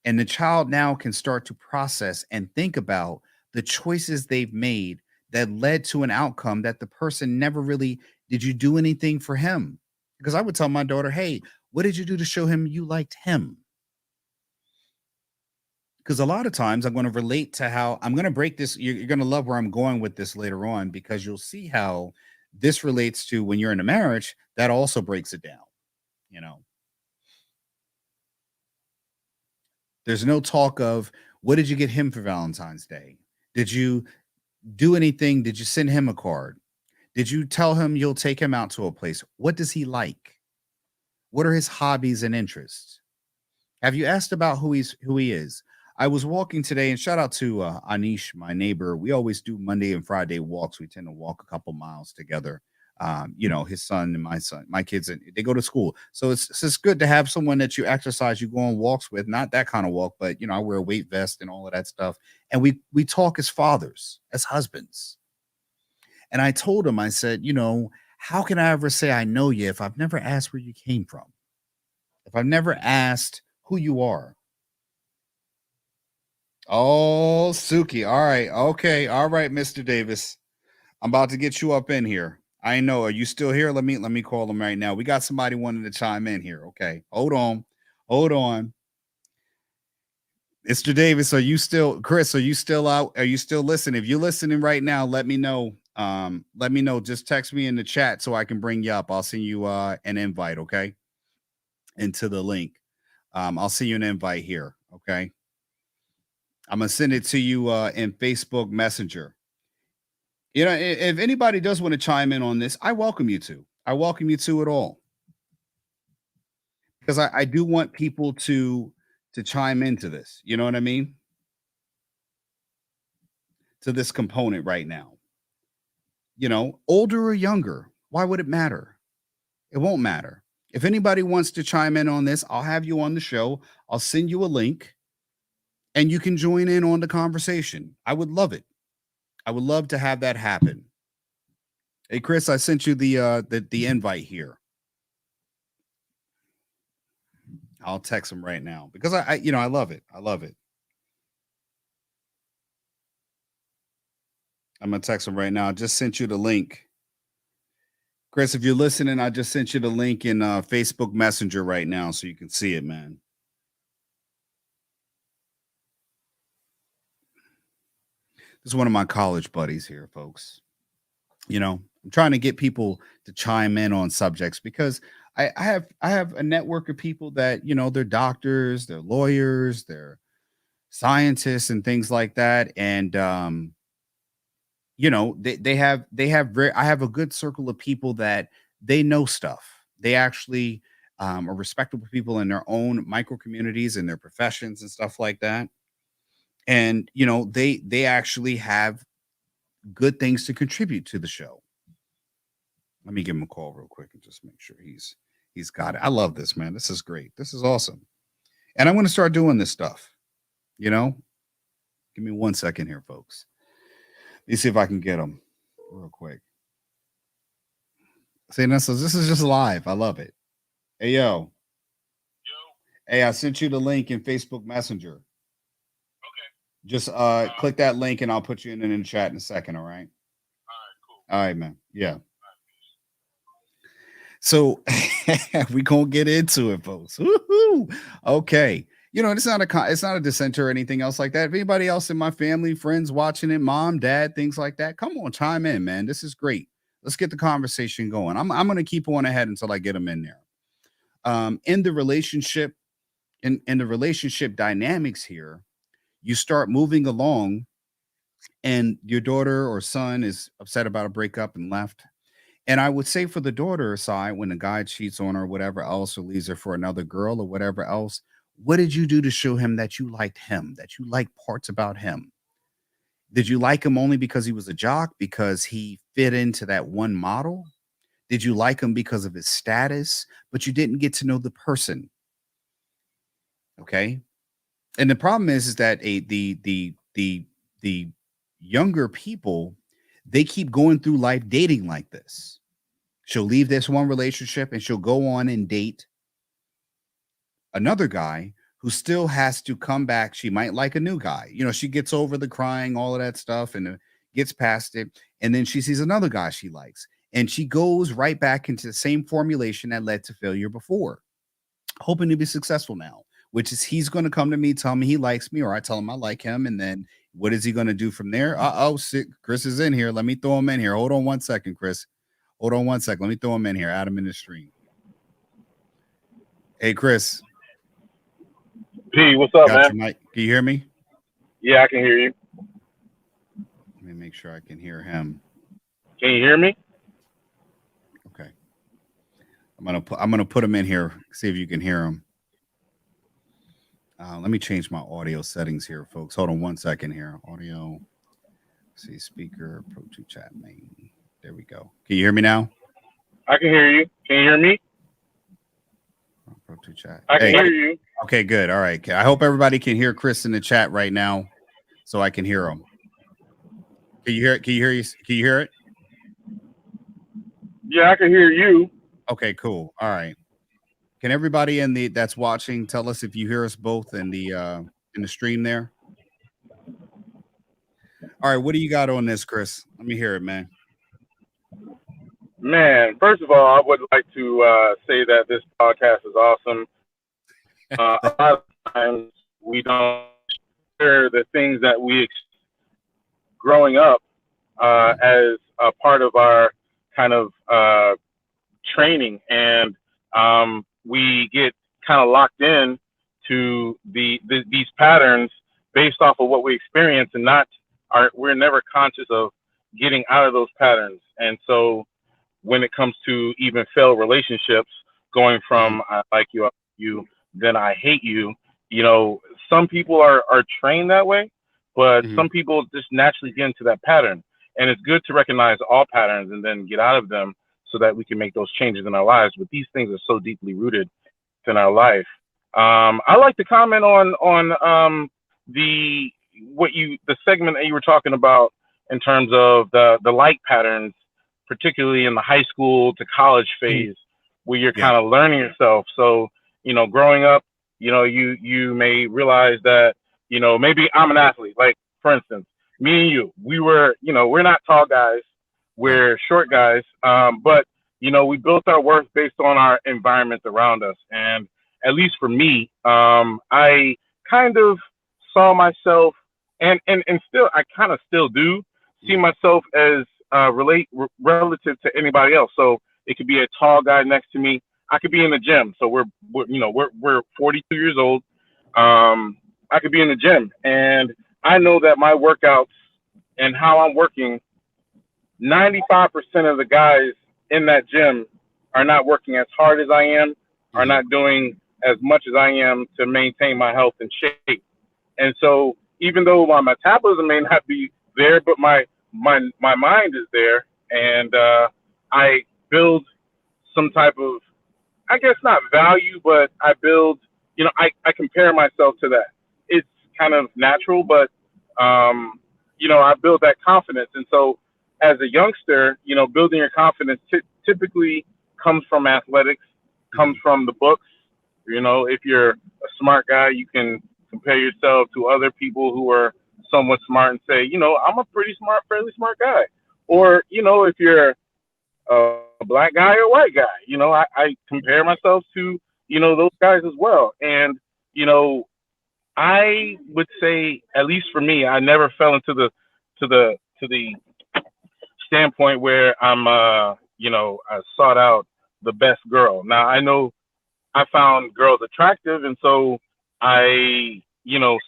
And the child now can start to process and think about the choices they've made that led to an outcome that the person never really, did you do anything for him? Because I would tell my daughter, hey, what did you do to show him you liked him? Because a lot of times I'm going to relate to how I'm going to break this. You're going to love where I'm going with this later on, because you'll see how this relates to when you're in a marriage that also breaks it down. You know, there's no talk of what did you get him for Valentine's Day? Did you do anything? Did you send him a card? Did you tell him you'll take him out to a place? What does he like? What are his hobbies and interests? Have you asked about who he is? I was walking today, and shout out to Anish, my neighbor. We always do Monday and Friday walks. We tend to walk a couple miles together. His son and my kids, and they go to school. So it's just good to have someone that you exercise, you go on walks with, not that kind of walk, but I wear a weight vest and all of that stuff. And we talk as fathers, as husbands. And I told him, I said, how can I ever say I know you if I've never asked where you came from? If I've never asked who you are? Oh, Suki. All right. Okay. All right, Mr. Davis. I'm about to get you up in here. I know. Are you still here? Let me call him right now. We got somebody wanting to chime in here. Okay. Hold on. Hold on. Mr. Davis, are you still Chris? Are you still out? Are you still listening? If you're listening right now, let me know. Let me know. Just text me in the chat so I can bring you up. I'll send you an invite, okay? Into the link. I'll send you an invite here. Okay. I'm gonna send it to you in Facebook Messenger. If anybody does want to chime in on this, I welcome you to. I welcome you to it all because I do want people to chime into this. You know what I mean? To this component right now. Older or younger, why would it matter? It won't matter. If anybody wants to chime in on this, I'll have you on the show. I'll send you a link and you can join in on the conversation. I would love it. I would love to have that happen. Hey Chris, I sent you the invite here. I'll text him right now because I love it. I love it. I'm gonna text him right now. I just sent you the link. Chris, if you're listening, I just sent you the link in Facebook Messenger right now so you can see it, man. This is one of my college buddies here, folks. I'm trying to get people to chime in on subjects because I have a network of people that they're doctors, they're lawyers, they're scientists and things like that, and they have very I have a good circle of people that they know stuff. They actually are respectable people in their own micro communities and their professions and stuff like that. And they actually have good things to contribute to the show. Let me give him a call real quick and just make sure he's got it. I love this, man. This is great. This is awesome. And I'm going to start doing this stuff. Give me 1 second here, folks. Let me see if I can get him real quick. See, so this is just live. I love it. Hey, yo. Hey, I sent you the link in Facebook Messenger. Okay. Just click that link and I'll put you in the chat in a second. All right. All right, cool. All right, man. Yeah. So we gonna get into it, folks. Woo-hoo. Okay. It's not a dissenter or anything else like that. If anybody else in my family, friends watching it, mom, dad, things like that, come on, chime in, man. This is great. Let's get the conversation going. I'm gonna keep on ahead until I get them in there. In the relationship, in the relationship dynamics here, you start moving along, and your daughter or son is upset about a breakup and left. And I would say for the daughter side, when the guy cheats on her, or whatever else, or leaves her for another girl or whatever else, what did you do to show him that you liked him, that you liked parts about him? Did you like him only because he was a jock, because he fit into that one model? Did you like him because of his status, but you didn't get to know the person? Okay. And the problem is that the younger people, they keep going through life dating like this. She'll leave this one relationship and she'll go on and date another guy who still has to come back. She might like a new guy. She gets over the crying, all of that stuff, and gets past it. And then she sees another guy she likes. And she goes right back into the same formulation that led to failure before, hoping to be successful now, which is he's going to come to me, tell me he likes me, or I tell him I like him. And then what is he going to do from there? Chris is in here. Let me throw him in here. Hold on 1 second, Chris. Hold on 1 second. Let me throw him in here. Add him in the stream. Hey, Chris. P, what's up, Got man? your mic. Can you hear me? Yeah, I can hear you. Let Let me make sure I can hear him. Can you hear me? Okay. I'm gonna put him in here. See if you can hear him. Let me change my audio settings here, folks. Hold on 1 second here. Audio. See speaker. Pro to chat main. There we go. Can you hear me now? I can hear you. Can you hear me? Pro to chat. I can Hey. hear you. Okay. Good. All right. I hope everybody can hear Chris in the chat right now, so I can hear him. Can you hear it? Can you hear it? Yeah, I can hear you. Okay. Cool. All right. Can everybody that's watching tell us if you hear us both in the stream there? All right, what do you got on this, Chris? Let me hear it, man. Man, first of all, I would like to say that this podcast is awesome. A lot of times we don't share the things that we growing up as a part of our kind of training, and we get kind of locked in to these patterns based off of what we experience, and we're never conscious of getting out of those patterns. And so when it comes to even failed relationships, going from I like you, then I hate you, some people are trained that way, but some people just naturally get into that pattern. And it's good to recognize all patterns and then get out of them so that we can make those changes in our lives. But these things are so deeply rooted in our life. I like to comment on the segment that you were talking about in terms of the like patterns, particularly in the high school to college phase, where you're kind of learning yourself. So, growing up, you may realize that, maybe I'm an athlete. Like, for instance, me and you, we're not tall guys, we're short guys, but, we built our worth based on our environment around us. And at least for me, I kind of saw myself, and still, I kind of still do see myself as relative to anybody else. So it could be a tall guy next to me. I could be in the gym. So we're 42 years old. I could be in the gym, and I know that my workouts and how I'm working, 95% of the guys in that gym are not working as hard as I am, are not doing as much as I am to maintain my health and shape. And so even though my metabolism may not be there, but my mind is there, and I build some type of, I guess not value, but I build, I compare myself to that. It's kind of natural, but I build that confidence. And so as a youngster, building your confidence typically comes from athletics, comes from the books. If you're a smart guy, you can compare yourself to other people who are somewhat smart and say, I'm a pretty smart, fairly smart guy. Or, if you're a black guy or white guy, I compare myself to, those guys as well. And, I would say, at least for me, I never fell into the standpoint where I sought out the best girl. Now I know I found girls attractive, and so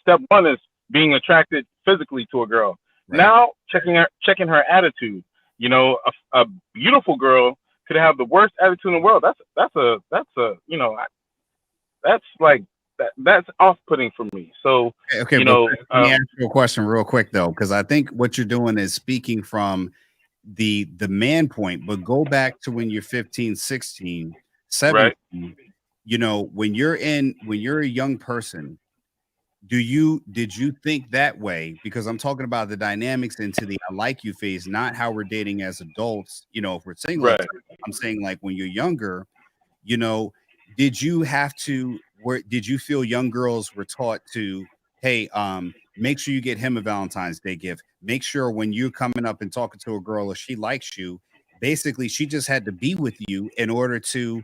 step one is being attracted physically to a girl. Right. Now checking her attitude. A beautiful girl could have the worst attitude in the world. That's off-putting for me. So okay, let me ask you a question real quick though, because I think what you're doing is speaking from the man point, but go back to when you're 15, 16, 17. Right. When you're a young person, did you think that way? Because I'm talking about the dynamics into the I like you phase, not how we're dating as adults. If we're single, right. I'm saying like when you're younger, did you feel young girls were taught to, hey, make sure you get him a Valentine's Day gift. Make sure when you're coming up and talking to a girl, if she likes you, basically she just had to be with you in order to,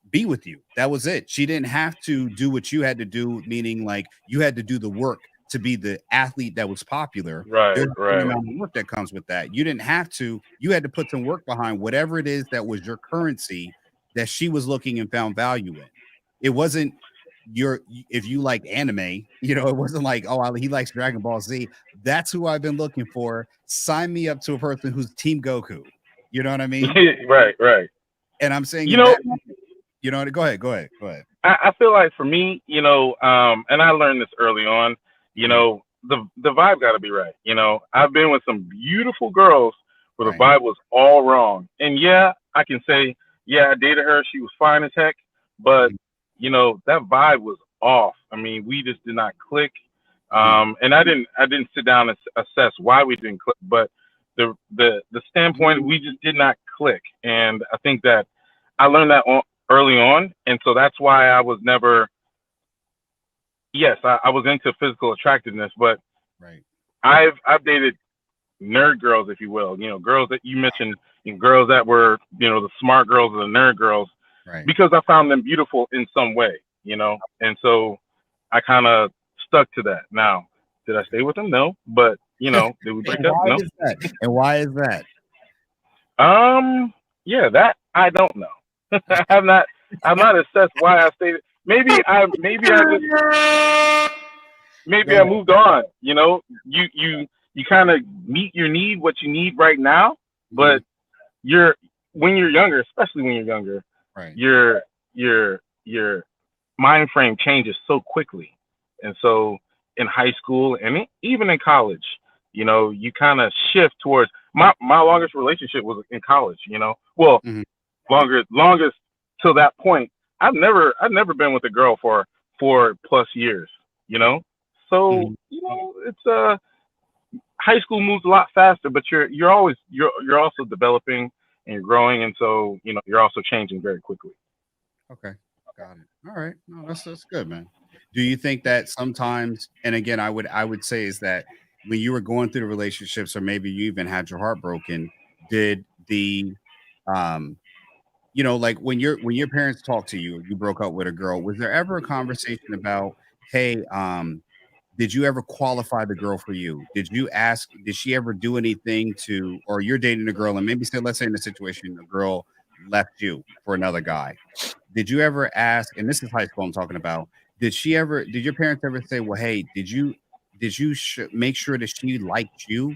be with you. That was it. She didn't have to do what you had to do, meaning like you had to do the work to be the athlete that was popular. Right. There's an amount of work that comes with that. You didn't have to. You had to put some work behind whatever it is that was your currency that she was looking and found value in. It wasn't if you like anime, you know, it wasn't like, oh, he likes Dragon Ball Z. That's who I've been looking for. Sign me up to a person who's Team Goku. You know what I mean? Right, right. And I'm saying You in know, that, you know, go ahead. I feel like for me, you know, and I learned this early on, you Mhm. know, the vibe got to be right. You know, I've been with some beautiful girls where the Right. vibe was all wrong. And yeah, I can say, yeah, I dated her. She was fine as heck, but Mhm. you know, that vibe was off. I mean, we just did not click. Mhm. And I didn't sit down and assess why we didn't click, but the standpoint, we just did not click. And I think that I learned that early on, and so that's why I was never. Yes, I was into physical attractiveness, but Right. I've dated nerd girls, if you will. You know, girls that you mentioned, and girls that were, you know, the smart girls or the nerd girls, Right. because I found them beautiful in some way. You know, and so I kind of stuck to that. Now, did I stay with them? No, but you know, did we break And up? why No. is that? And why is that? Yeah, that I don't know. I've not assessed why I stayed. Maybe Go I ahead. moved on. You know, you kind of meet your need, what you need right now, Mhm. but you're when you're younger, especially when you're younger, Right. your your mind frame changes so quickly, and so in high school and even in college, you know, you kind of shift towards my longest relationship was in college. You know, well, Mhm. longest till that point. I've never been with a girl for 4+ years. You know, so Mhm. you know it's high school moves a lot faster, but you're also developing and you're growing, and so you know you're also changing very quickly. Okay. Got it. All right. No, that's good, man. Do you think that sometimes, and again, I would say is that when you were going through the relationships, or maybe you even had your heart broken, did the um you know, like when your parents talked to you, you broke up with a girl, was there ever a conversation about, hey, did you ever qualify the girl for you? Did she ever do anything to, or you're dating a girl and maybe say, let's say in a situation, a girl left you for another guy. Did you ever ask, and this is high school I'm talking about, did your parents ever say, well, hey, did you make sure that she liked you?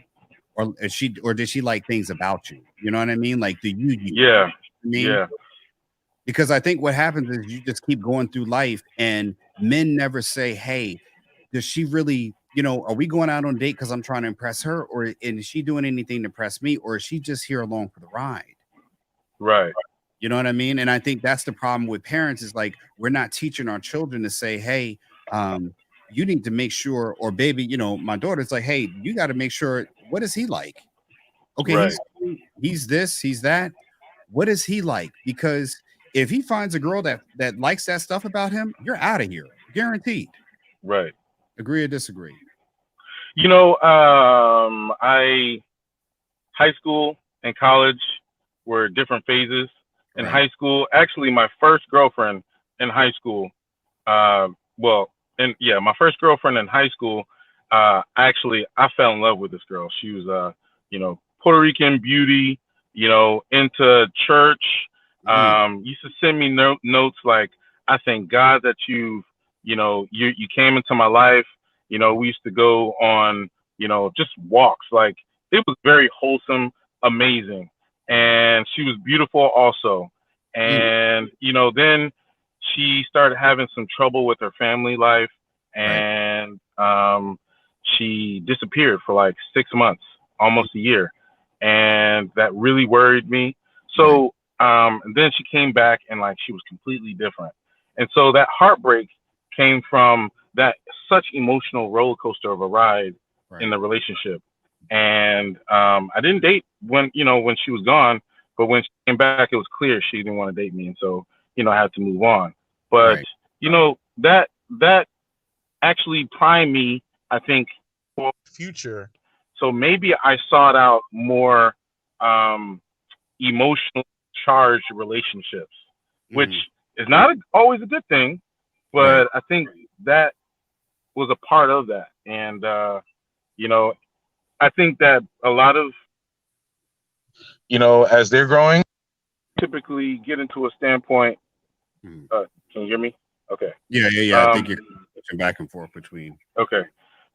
Or did she like things about you? You know what I mean? Like, do you? Yeah, I mean, yeah, because I think what happens is you just keep going through life and men never say, hey, does she really, you know, are we going out on a date because I'm trying to impress her? Or and is she doing anything to impress me? Or is she just here along for the ride? right, You know what I mean? And I think that's the problem with parents is like we're not teaching our children to say, hey, you need to make sure, or baby, you know, my daughter's like, hey, you got to make sure, what is he like? Okay, right, he's this, he's that. What is he like? Because if he finds a girl that likes that stuff about him, you're out of here, guaranteed. right. Agree or disagree? You know, I high school and college were different phases. In Right. high school, actually, my first girlfriend in high school, well, and yeah, my first girlfriend in high school, actually, I fell in love with this girl. She was, you know, Puerto Rican beauty, you know, into church. Mhm. Used to send me notes like, "I thank God that you know, you came into my life." You know, we used to go on, you know, just walks. Like it was very wholesome, amazing, Right. and she was beautiful also. Mm. And you know, then she started having some trouble with her family life, Right. and she disappeared for like 6 months, Mm. almost a year, and that really worried me. Right. So and then she came back, and like she was completely different, and so that heartbreak came from that such emotional roller coaster of a ride in Right. the relationship. And I didn't date when you know when she was gone, but when she came back, it was clear she didn't want to date me, and so you know I had to move on. But Right. you know that actually primed me, I think, for the future. So maybe I sought out more um, emotional charged relationships, which Mhm. is not always a good thing, Right. but I think that was a part of that. And you know, I think that a lot of you know as they're growing, typically get into a standpoint. Mhm. Uh, can you hear me? Okay. Yeah. I think you're switching back and forth between. Okay.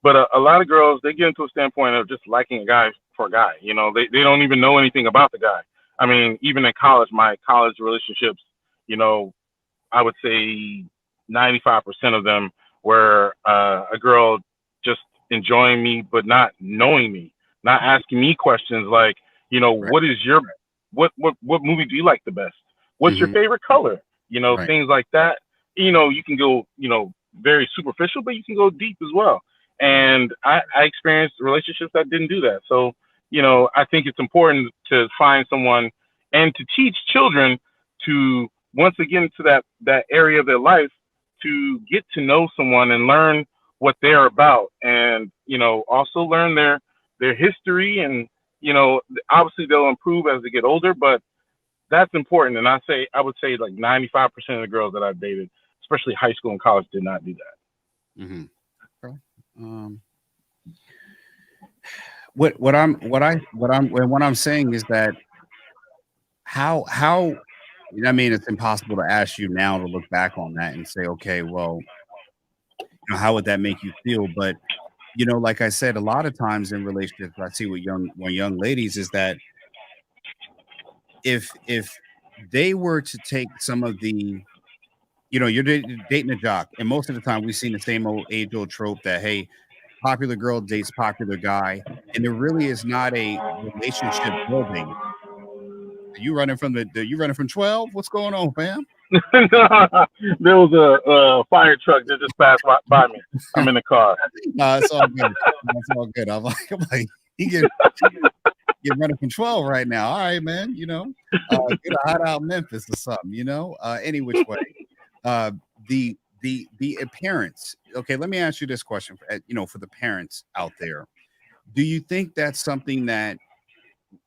But a lot of girls, they get into a standpoint of just liking a guy for a guy. You know, they don't even know anything about the guy. I mean, even in college, my college relationships, you know, I would say 95% of them were a girl just enjoying me, but not knowing me, not asking me questions like, you know, Right. what is your, what movie do you like the best? What's your Hmm. favorite color? You know, Right. things like that. You know, you can go, you know, very superficial, but you can go deep as well. Right. And I experienced relationships that didn't do that. So, you know, I think it's important to find someone and to teach children to once again to that area of their life to get to know someone and learn what they're about, and you know also learn their history, and you know obviously they'll improve as they get older, but that's important. And I would say like 95% of the girls that I've dated, especially high school and college, did not do that. Hmm. Um, what I'm saying is that how I mean, it's impossible to ask you now to look back on that and say, okay, well, how would that make you feel? But like I said, a lot of times in relationships, I see with young ladies is that if they were to take some of the, you're dating a jock, and most of the time we've seen the same old age old trope that hey, popular girl dates popular guy, and there really is not a relationship building. You running from you running from 12? What's going on, fam? There was a fire truck that just passed by me. I'm in the car. No, it's all good. It's all good. I'm like, he get running from 12 right now. All right, man. Get a hot out Memphis or something. Any which way. Uh, the parents. Okay, let me ask you this question. For the parents out there, do you think that's something that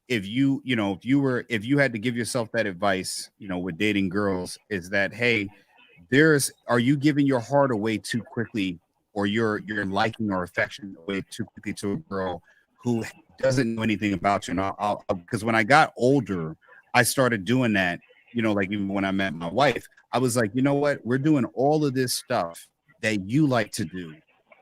if you had to give yourself that advice, with dating girls, is that hey, are you giving your heart away too quickly, or your liking or affection away too quickly to a girl who doesn't know anything about you? And because when I got older, I started doing that. Like even when I met my wife, I was like, you know what? We're doing all of this stuff that you like to do.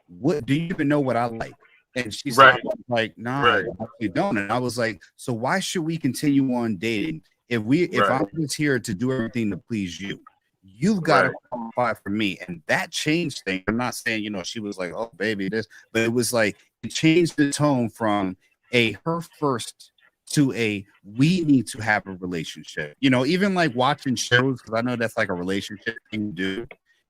What do you even know what I like? And she Right, stopped like, nah, right, I actually don't. And I was like, so why should we continue on dating if right, I'm just here to do everything to please you? You've got to right, qualify for me. And that changed things. I'm not saying, she was like, oh baby, this, but it was like it changed the tone from a her first to a we need to have a relationship. Even like watching shows, because I know that's like a relationship thing to do,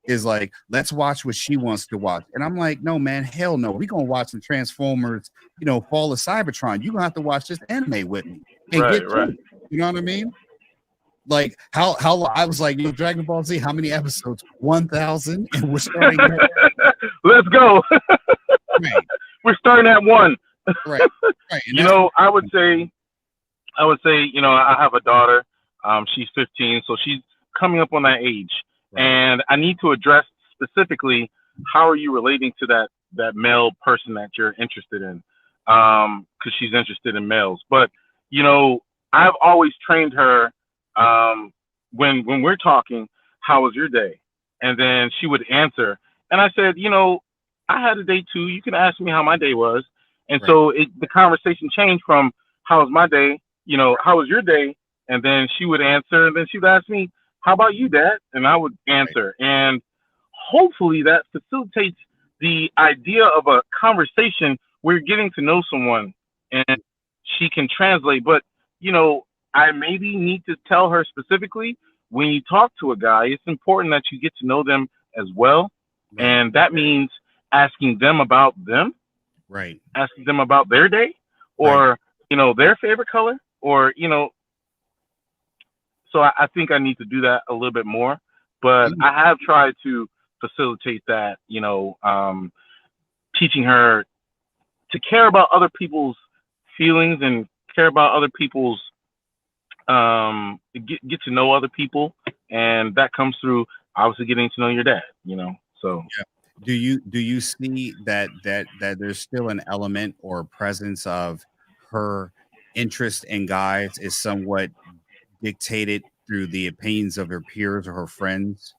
is like, let's watch what she wants to watch. And I'm like, no, man, hell no. We're gonna watch some Transformers, Fall of Cybertron. You're gonna have to watch this anime with me and right, get right. through it. You know what I mean? Like how I was like, Dragon Ball Z, how many episodes? 1,000, and we're starting at Let's go. right, We're starting at one. right, right. And You that's know, I would say, you know, I have a daughter. She's 15, so she's coming up on that age, right, and I need to address specifically how are you relating to that male person that you're interested in, because she's interested in males. But you know, I've always trained her, when we're talking, how was your day, and then she would answer, and I said, you know, I had a day too. You can ask me how my day was, and right, so the conversation changed from how was my day, you know, how was your day? And then she would answer, and then she would ask me, how about you, Dad? And I would right, answer. And hopefully that facilitates the idea of a conversation where you're getting to know someone and she can translate. But, you know, I maybe need to tell her specifically when you talk to a guy, it's important that you get to know them as well. right, And that means asking them about them, right, asking them about their day, right. or you know their favorite color, or you know. So I think I need to do that a little bit more, but You- I have tried to facilitate that. You know, teaching her to care about other people's feelings and care about other people's get to know other people, and that comes through obviously getting to know your dad. You know, so yeah. Do you see that there's still an element or presence of her interest in guys is somewhat dictated through the opinions of her peers or her friends?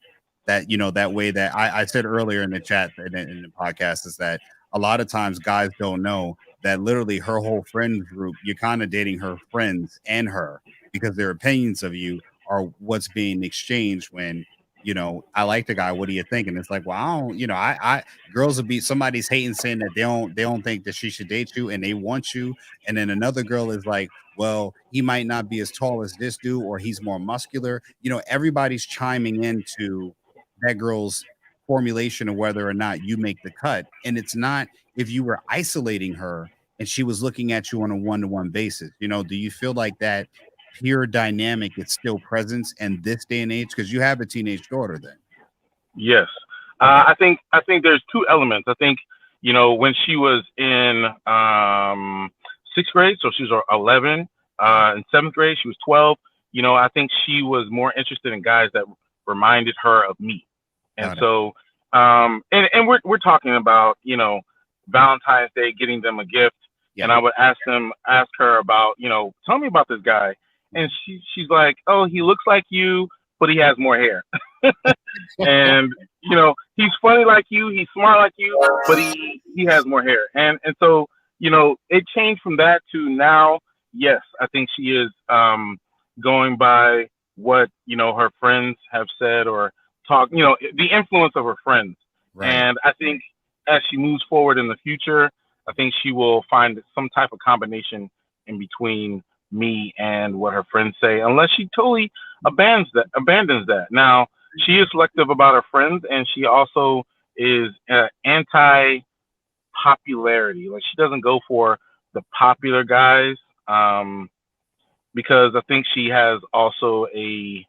that, that way that I said earlier in the chat in the podcast is that a lot of times guys don't know that literally her whole friend group, you're kind of dating her friends and her because their opinions of you are what's being exchanged when, I like the guy. What do you think? And it's like, well, I don't, I girls will be somebody's hating saying that they don't think that she should date you and they want you. And then another girl is like, well, he might not be as tall as this dude, or he's more muscular. Everybody's chiming into that girl's formulation of whether or not you make the cut. And it's not if you were isolating her and she was looking at you on a one-to-one basis. Do you feel like that peer dynamic is still present in this day and age? Because you have a teenage daughter then. Yes. Okay. I think there's two elements. I think, when she was in sixth grade, so she was 11, in seventh grade, she was 12. I think she was more interested in guys that reminded her of me. And Got it. so, and we're talking about, Valentine's Day, getting them a gift. Yeah. And I would ask her about, tell me about this guy. And she's like, oh, he looks like you, but he has more hair. And, he's funny like you, he's smart like you, but he has more hair. And so, it changed from that to now. Yes, I think she is going by what, her friends have said or talk, the influence of her friends. Right. And I think as she moves forward in the future, I think she will find some type of combination in between me and what her friends say, unless she totally abandons that. Now, she is selective about her friends, and she also is anti-popularity. Like, she doesn't go for the popular guys, because I think she has also a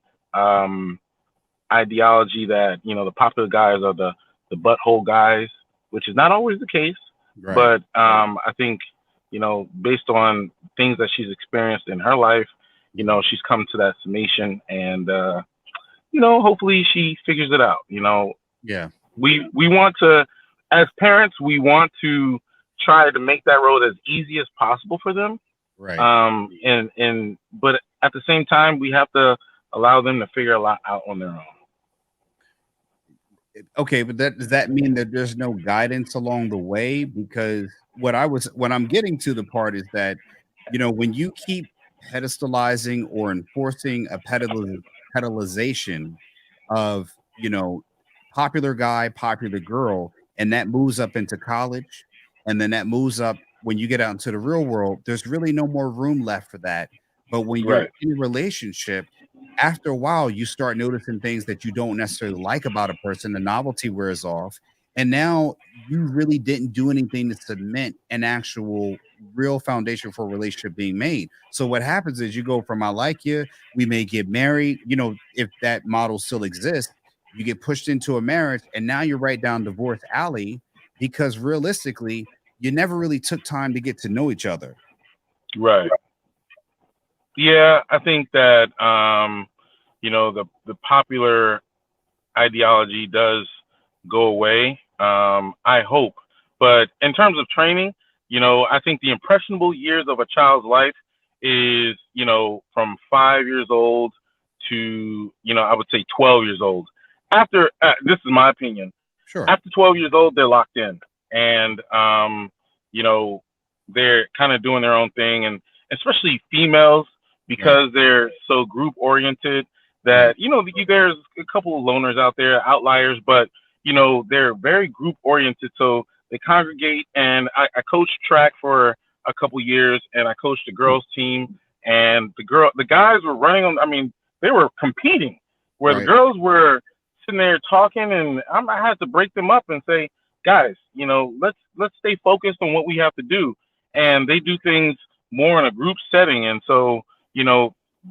ideology that, the popular guys are the butthole guys, which is not always the case. Right. But I think, based on things that she's experienced in her life, she's come to that summation, and hopefully she figures it out. Yeah. We want to, as parents, we want to try to make that road as easy as possible for them. Right. But at the same time, we have to allow them to figure a lot out on their own. Okay, but does that mean that there's no guidance along the way? Because what I'm getting to the part is that, when you keep pedestalizing or enforcing a pedalization of, popular guy, popular girl, and that moves up into college, and then that moves up when you get out into the real world, there's really no more room left for that. But when you're Right. in a relationship, after a while, you start noticing things that you don't necessarily like about a person. The novelty wears off. And now you really didn't do anything to cement an actual real foundation for a relationship being made. So what happens is you go from I like you, we may get married, if that model still exists, you get pushed into a marriage, and now you're right down divorce alley because realistically, you never really took time to get to know each other. Right. Yeah, I think that the popular ideology does go away. I hope, but in terms of training, I think the impressionable years of a child's life is from 5 years old to I would say 12 years old. After this is my opinion. Sure. After 12 years old, they're locked in, and they're kind of doing their own thing, and especially females, because they're so group oriented that there's a couple of loners out there, outliers, but they're very group oriented, so they congregate. And I coached track for a couple years, and I coached the girls team, and the guys were running on. I mean, they were competing, where the girls were sitting there talking, and I had to break them up and say, guys, let's stay focused on what we have to do. And they do things more in a group setting, and so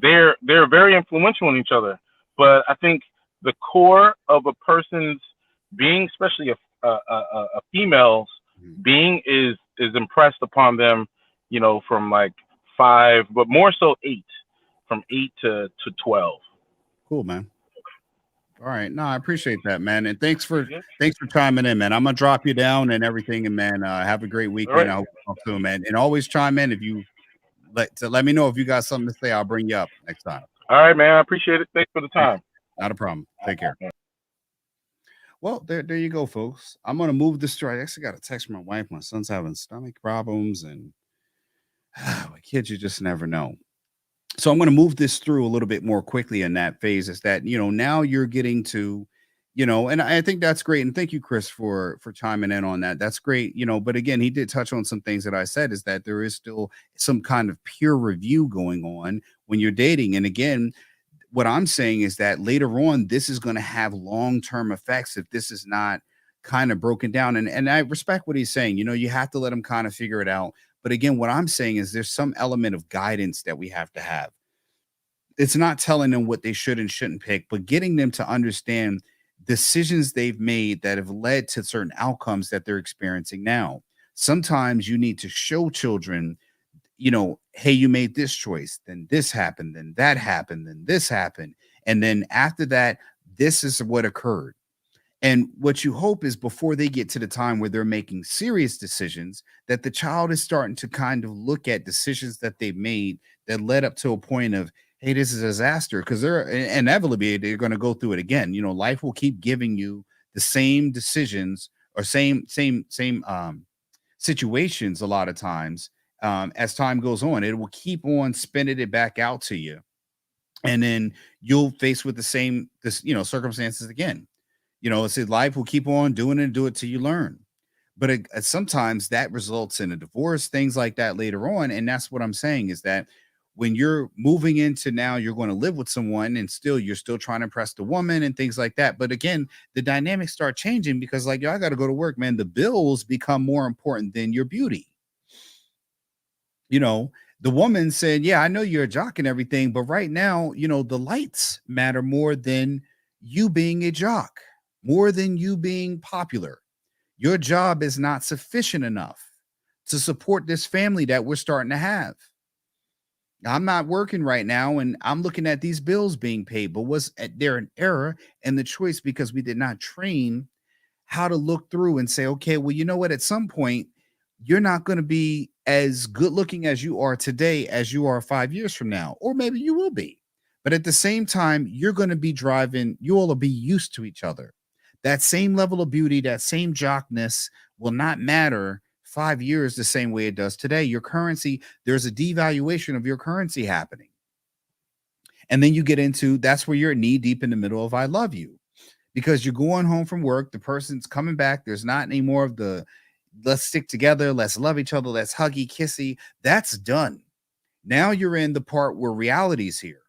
they're very influential on each other. But I think the core of a person's being, especially a female's being, is impressed upon them, from like 5, but more so 8, from 8 to 12. Cool, man. All right. No, I appreciate that, man. And thanks for chiming in, man. I'm gonna drop you down and everything, and man, have a great weekend. Right. I hope you talk soon, man. And always chime in if you let me know if you got something to say. I'll bring you up next time. All right, man. I appreciate it. Thanks for the time. Not a problem. Take care. Well, there you go, folks. I'm gonna move this through. I actually got a text from my wife. My son's having stomach problems, and with kids, you just never know. So I'm going to move this through a little bit more quickly in that phase. Is that now you're getting to, and I think that's great. And thank you, Chris, for chiming in on that. That's great. But again, he did touch on some things that I said. Is that there is still some kind of peer review going on when you're dating. And again, what I'm saying is that later on, this is going to have long-term effects if this is not kind of broken down. And I respect what he's saying. You have to let him kind of figure it out. But again, what I'm saying is there's some element of guidance that we have to have. It's not telling them what they should and shouldn't pick, but getting them to understand decisions they've made that have led to certain outcomes that they're experiencing now. Sometimes you need to show children, hey, you made this choice, then this happened, then that happened, then this happened. And then after that, this is what occurred. And what you hope is before they get to the time where they're making serious decisions, that the child is starting to kind of look at decisions that they've made that led up to a point of, hey, this is a disaster, because inevitably they're going to go through it again. Life will keep giving you the same decisions or same situations a lot of times. As time goes on, it will keep on spinning it back out to you, and then you'll face with the same circumstances again. It's life will keep on doing it and do it till you learn. But sometimes that results in a divorce, things like that later on. And that's what I'm saying is that when you're moving into now, you're going to live with someone and you're still trying to impress the woman and things like that. But again, the dynamics start changing because, like, yo, I got to go to work, man. The bills become more important than your beauty. The woman said, yeah, I know you're a jock and everything, but right now, the lights matter more than you being a jock, more than you being popular. Your job is not sufficient enough to support this family that we're starting to have. I'm not working right now and I'm looking at these bills being paid, but was there an error in the choice because we did not train how to look through and say, okay, well, you know what? At some point, you're not going to be as good looking as you are today as you are 5 years from now, or maybe you will be. But at the same time, you're going to be driving, you all will be used to each other. That same level of beauty, that same jockness will not matter 5 years the same way it does today. Your currency, there's a devaluation of your currency happening. And then you get into that's where you're knee deep in the middle of I love you, because you're going home from work, the person's coming back. There's not any more of the let's stick together, let's love each other, let's huggy, kissy. That's done. Now you're in the part where reality's here.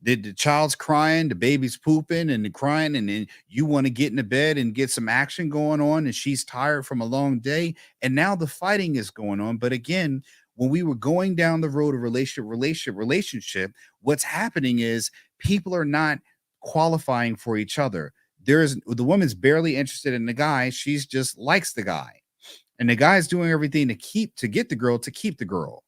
The child's crying, the baby's pooping and the crying, and then you want to get in the bed and get some action going on, and she's tired from a long day. And now the fighting is going on. But again, when we were going down the road of relationship, what's happening is people are not qualifying for each other. The woman's barely interested in the guy. She's just likes the guy. And the guy's doing everything to get the girl, to keep the girl.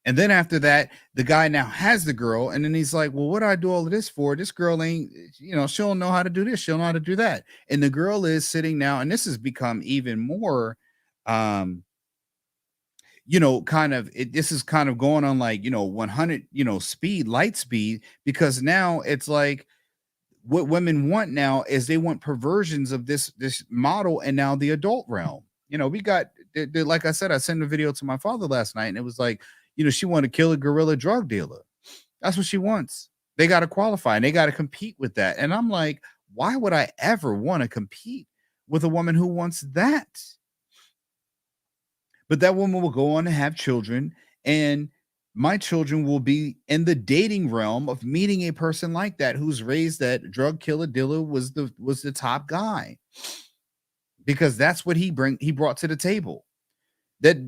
And then after that, the guy now has the girl. And then he's like, well, what do I do all of this for? This girl ain't, she don't know how to do this. She'll know how to do that. And the girl is sitting now, and this has become even more, this is kind of going on like, 100, light speed, because now it's like what women want now is they want perversions of this model. And now the adult realm, we got, like I said, I sent a video to my father last night, and it was like, she wanted to kill a guerrilla drug dealer. That's what she wants. They got to qualify and they got to compete with that. And I'm like, why would I ever want to compete with a woman who wants that? But that woman will go on to have children, and my children will be in the dating realm of meeting a person like that, who's raised that drug killer dealer was the top guy, because that's what he brought to the table. That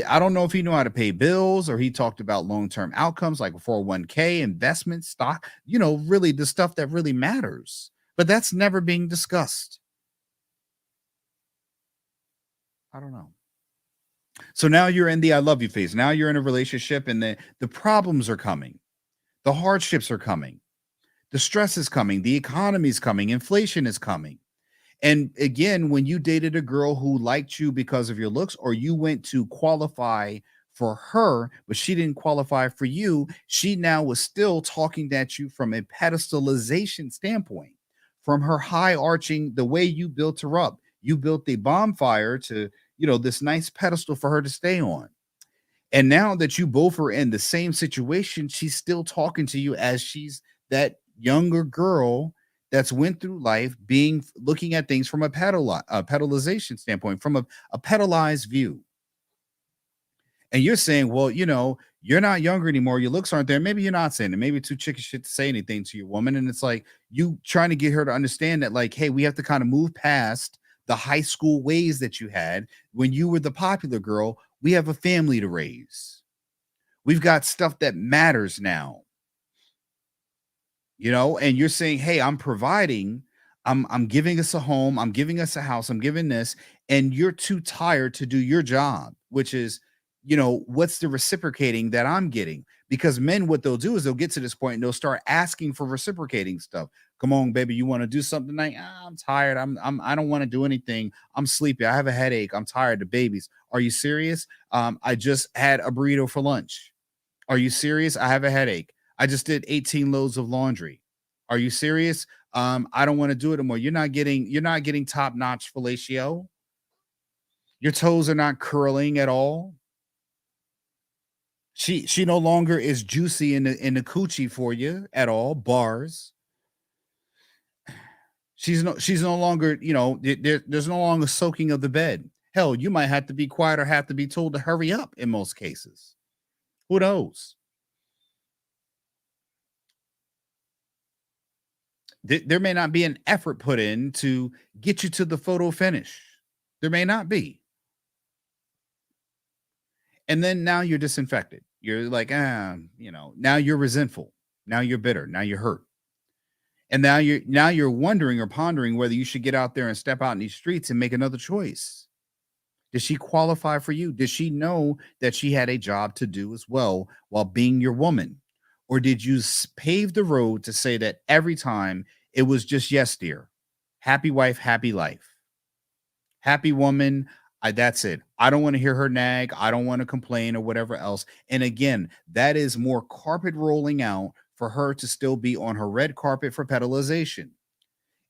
I don't know if he knew how to pay bills, or he talked about long-term outcomes like 401k, investment, stock, really the stuff that really matters. But that's never being discussed. I don't know. So now you're in the I love you phase. Now you're in a relationship, and the problems are coming. The hardships are coming. The stress is coming. The economy is coming. Inflation is coming. And again, when you dated a girl who liked you because of your looks, or you went to qualify for her, but she didn't qualify for you, she now was still talking at you from a pedestalization standpoint, from her high arching, the way you built her up. You built a bonfire to, this nice pedestal for her to stay on. And now that you both are in the same situation, she's still talking to you as she's that younger girl that's went through life being looking at things from a pedalization standpoint, from a pedalized view. And you're saying, well, you're not younger anymore. Your looks aren't there. Maybe you're not saying it. Maybe too chicken shit to say anything to your woman. And it's like you trying to get her to understand that, like, hey, we have to kind of move past the high school ways that you had when you were the popular girl. We have a family to raise. We've got stuff that matters now. And you're saying, hey, I'm providing, I'm giving us a home, I'm giving us a house, I'm giving this, and you're too tired to do your job, which is, what's the reciprocating that I'm getting? Because men, what they'll do is they'll get to this point and they'll start asking for reciprocating stuff. Come on, baby, you want to do something tonight? I'm tired. I don't want to do anything. I'm sleepy. I have a headache. I'm tired. The babies. Are you serious? I just had a burrito for lunch. Are you serious? I have a headache. I just did 18 loads of laundry. Are you serious? I don't want to do it anymore. You're not getting top-notch fellatio. Your toes are not curling at all. She no longer is juicy in the coochie for you at all. Bars. She's no longer, there's no longer soaking of the bed. Hell, you might have to be quiet or have to be told to hurry up in most cases. Who knows? There may not be an effort put in to get you to the photo finish. There may not be. And then now you're disinfected. You're like, now you're resentful. Now you're bitter. Now you're hurt. And now you're wondering or pondering whether you should get out there and step out in these streets and make another choice. Does she qualify for you? Does she know that she had a job to do as well while being your woman? Or did you pave the road to say that every time it was just, yes, dear, happy wife, happy life, happy woman, that's it. I don't want to hear her nag. I don't want to complain or whatever else. And again, that is more carpet rolling out for her to still be on her red carpet for pedalization.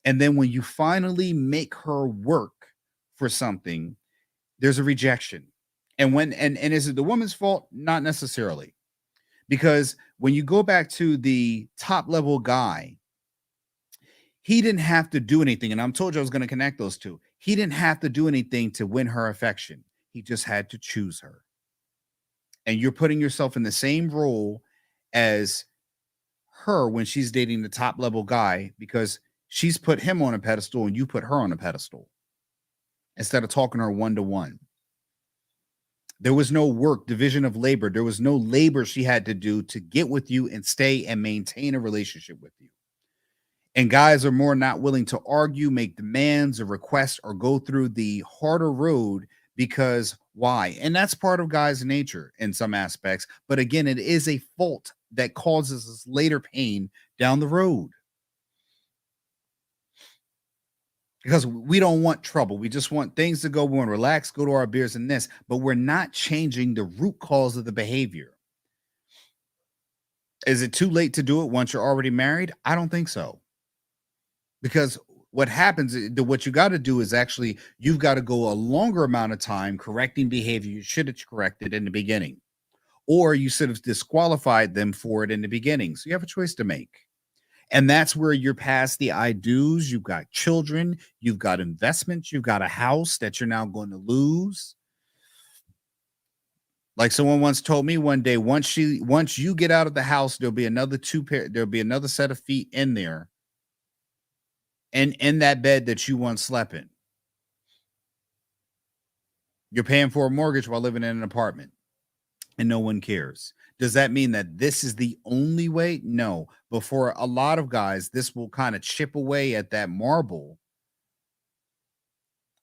And then when you finally make her work for something, there's a rejection. And is it the woman's fault? Not necessarily. Because when you go back to the top level guy, he didn't have to do anything. And I'm told you I was going to connect those two. He didn't have to do anything to win her affection. He just had to choose her. And you're putting yourself in the same role as her when she's dating the top level guy, because she's put him on a pedestal and you put her on a pedestal instead of talking to her one-to-one. There was no work, division of labor. There was no labor she had to do to get with you and stay and maintain a relationship with you. And guys are more not willing to argue, make demands or requests, or go through the harder road because why? And that's part of guys' nature in some aspects. But again, it is a fault that causes us later pain down the road. Because we don't want trouble. We just want things to go. We want to relax, go to our beers and this, but we're not changing the root cause of the behavior. Is it too late to do it once you're already married? I don't think so. Because what happens, what you got to do is actually, you've got to go a longer amount of time correcting behavior you should have corrected in the beginning. Or you should have disqualified them for it in the beginning. So you have a choice to make. And that's where you're past the I do's. You've got children, you've got investments, you've got a house that you're now going to lose. Like someone once told me one day, once you get out of the house, there'll be another set of feet in there and in that bed that you once slept in. You're paying for a mortgage while living in an apartment and no one cares. Does that mean that this is the only way? No. But for a lot of guys, this will kind of chip away at that marble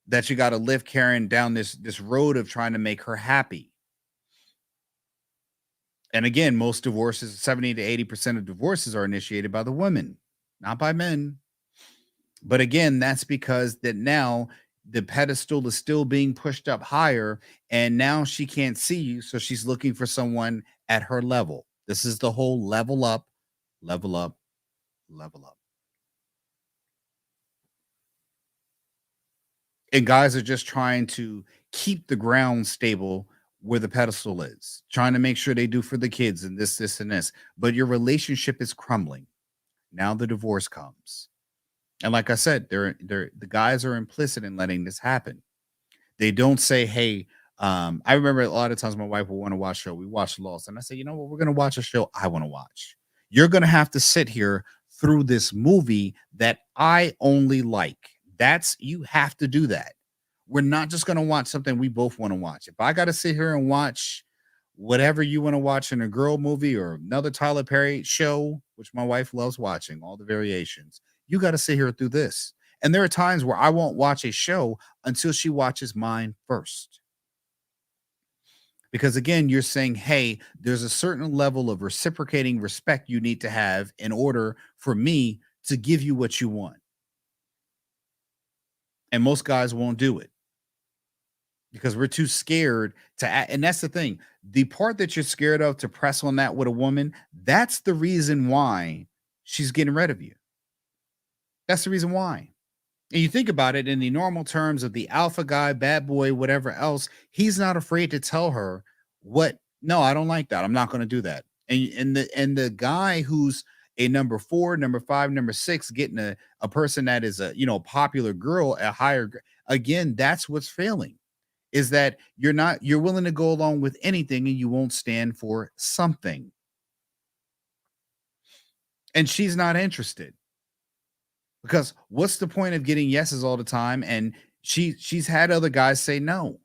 that you got to live carrying down this road of trying to make her happy. And again, most divorces, 70 to 80% of divorces are initiated by the women, not by men. But again, that's because that now the pedestal is still being pushed up higher, and now she can't see you, so she's looking for someone at her level. This is the whole level up, level up, level up. And guys are just trying to keep the ground stable where the pedestal is, trying to make sure they do for the kids and this, and this. But your relationship is crumbling. Now the divorce comes. And like I said, the guys are implicit in letting this happen. They don't say, "Hey," I remember a lot of times my wife will want to watch a show. We watch Lost, and I say, "You know what? We're gonna watch a show I want to watch. You're gonna have to sit here through this movie that I only like. That's you have to do that. We're not just gonna watch something we both want to watch. If I gotta sit here and watch whatever you want to watch in a girl movie or another Tyler Perry show, which my wife loves watching, all the variations, you got to sit here through this. And there are times where I won't watch a show until she watches mine first. Because again, you're saying, hey, there's a certain level of reciprocating respect you need to have in order for me to give you what you want. And most guys won't do it because we're too scared to and that's the thing. The part that you're scared of to press on that with a woman, that's the reason why she's getting rid of you. That's the reason why. And you think about it in the normal terms of the alpha guy, bad boy, whatever else, he's not afraid to tell her what, no, I don't like that. I'm not going to do that. And the guy who's a number 4, number 5, number 6, getting a person that is a popular girl, a higher again, that's what's failing. Is that you're willing to go along with anything and you won't stand for something. And she's not interested. Because what's the point of getting yeses all the time? And she's had other guys say no.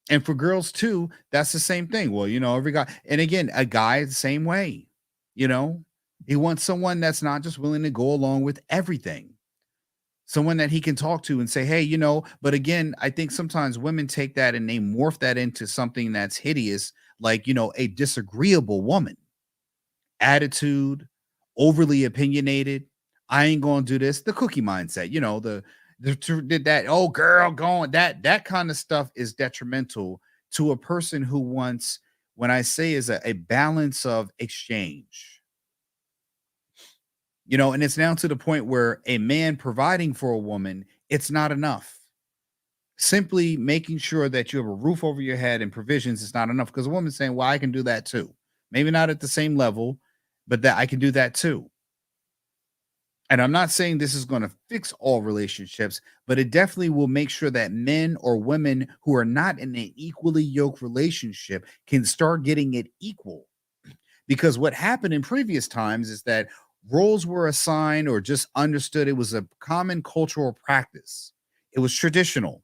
And for girls too, that's the same thing. Well, every guy, and again, a guy the same way, he wants someone that's not just willing to go along with everything. Someone that he can talk to and say, hey, but again, I think sometimes women take that and they morph that into something that's hideous, like, a disagreeable woman. Attitude, overly opinionated. I ain't gonna do this. The cookie mindset, did that. Oh, girl, going that kind of stuff is detrimental to a person who wants, when I say is a balance of exchange. And it's now to the point where a man providing for a woman, it's not enough. Simply making sure that you have a roof over your head and provisions is not enough because a woman's saying, well, I can do that too. Maybe not at the same level, but that I can do that too. And I'm not saying this is going to fix all relationships, but it definitely will make sure that men or women who are not in an equally yoked relationship can start getting it equal. Because what happened in previous times is that roles were assigned or just understood. It was a common cultural practice. It was traditional,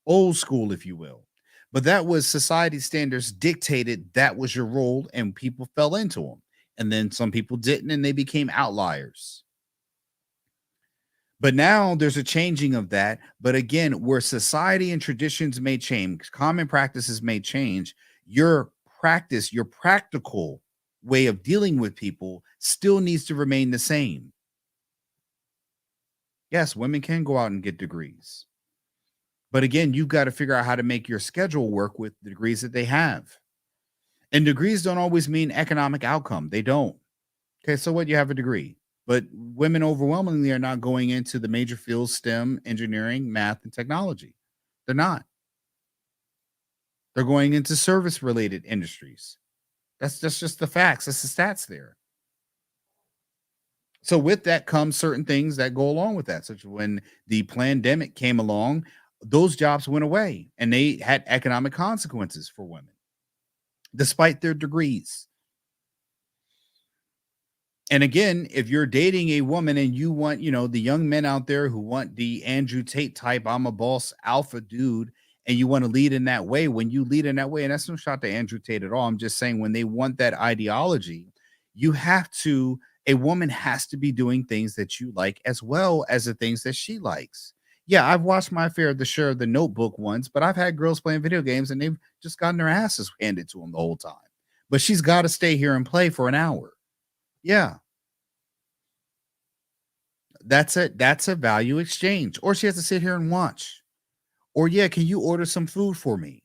old school, if you will. But that was society standards dictated that was your role, and people fell into them. And then some people didn't, and they became outliers. But now there's a changing of that. But again, where society and traditions may change, common practices may change, your practice, your practical way of dealing with people still needs to remain the same. Yes, women can go out and get degrees. But again, you've got to figure out how to make your schedule work with the degrees that they have. And degrees don't always mean economic outcome. They don't. Okay, so what? You have a degree. But women overwhelmingly are not going into the major fields, STEM, engineering, math, and technology. They're not. They're going into service-related industries. That's just the facts. That's the stats there. So with that comes certain things that go along with that, such as when the pandemic came along, those jobs went away and they had economic consequences for women, despite their degrees. And again, if you're dating a woman and you want, the young men out there who want the Andrew Tate type, I'm a boss alpha dude, and you want to lead in that way, when you lead in that way, and that's no shot to Andrew Tate at all. I'm just saying when they want that ideology, a woman has to be doing things that you like as well as the things that she likes. Yeah, I've watched my fair share of the Notebook ones, but I've had girls playing video games and they've just gotten their asses handed to them the whole time. But she's got to stay here and play for an hour. Yeah. That's it. That's a value exchange. Or she has to sit here and watch. Or yeah, can you order some food for me?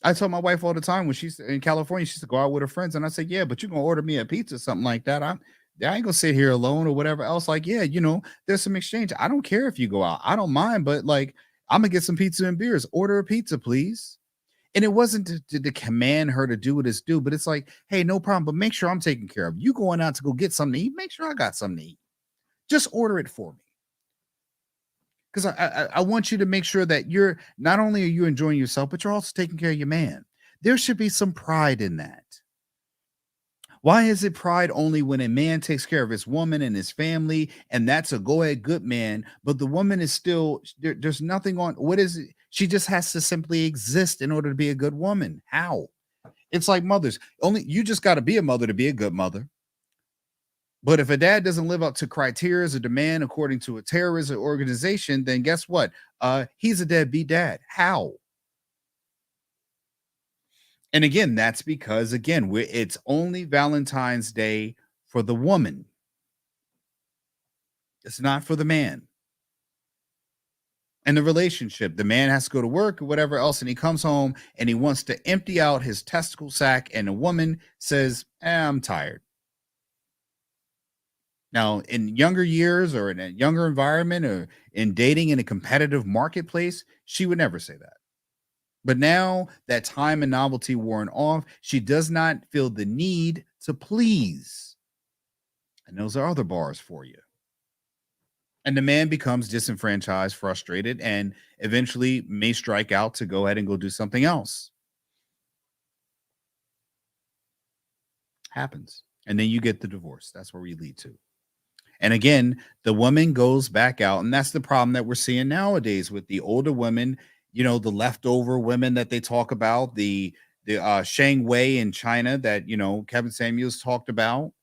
I tell my wife all the time when she's in California, she used to go out with her friends, and I say, yeah, but you're gonna order me a pizza, something like that. I ain't gonna sit here alone or whatever else. Like, yeah, there's some exchange. I don't care if you go out. I don't mind, but like, I'm gonna get some pizza and beers. Order a pizza, please. And it wasn't to command her to do what it's due, but it's like, hey, no problem, but make sure I'm taken care of. You going out to go get something to eat, make sure I got something to eat. Just order it for me. Because I want you to make sure that you're not only are you enjoying yourself, but you're also taking care of your man. There should be some pride in that. Why is it pride only when a man takes care of his woman and his family, and that's a go ahead good man, but the woman is still there's nothing on what is it? She just has to simply exist in order to be a good woman. How? It's like mothers. Only you just got to be a mother to be a good mother. But if a dad doesn't live up to criteria or demand according to a terrorist organization, then guess what? He's a deadbeat dad. How? And again, that's because it's only Valentine's Day for the woman. It's not for the man. And the relationship, the man has to go to work or whatever else, and he comes home and he wants to empty out his testicle sack, and the woman says, I'm tired. Now, in younger years or in a younger environment or in dating in a competitive marketplace, she would never say that. But now that time and novelty worn off, she does not feel the need to please. And those are other bars for you. And the man becomes disenfranchised, frustrated, and eventually may strike out to go ahead and go do something else. Happens. And then you get the divorce. That's where we lead to. And again, the woman goes back out. And that's the problem that we're seeing nowadays with the older women, the leftover women that they talk about, the Shang Wei in China that, Kevin Samuels talked about,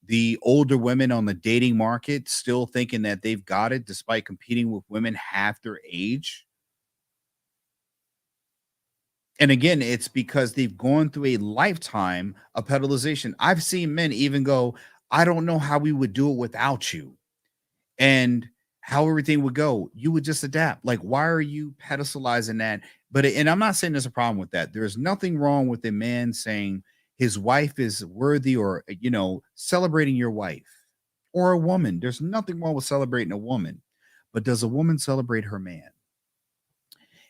the older women on the dating market still thinking that they've got it despite competing with women half their age. And again, it's because they've gone through a lifetime of pedalization. I've seen men even go, I don't know how we would do it without you. And how everything would go, you would just adapt. Like, why are you pedestalizing that? And I'm not saying there's a problem with that. There's nothing wrong with a man saying his wife is worthy or, celebrating your wife or a woman. There's nothing wrong with celebrating a woman. But does a woman celebrate her man?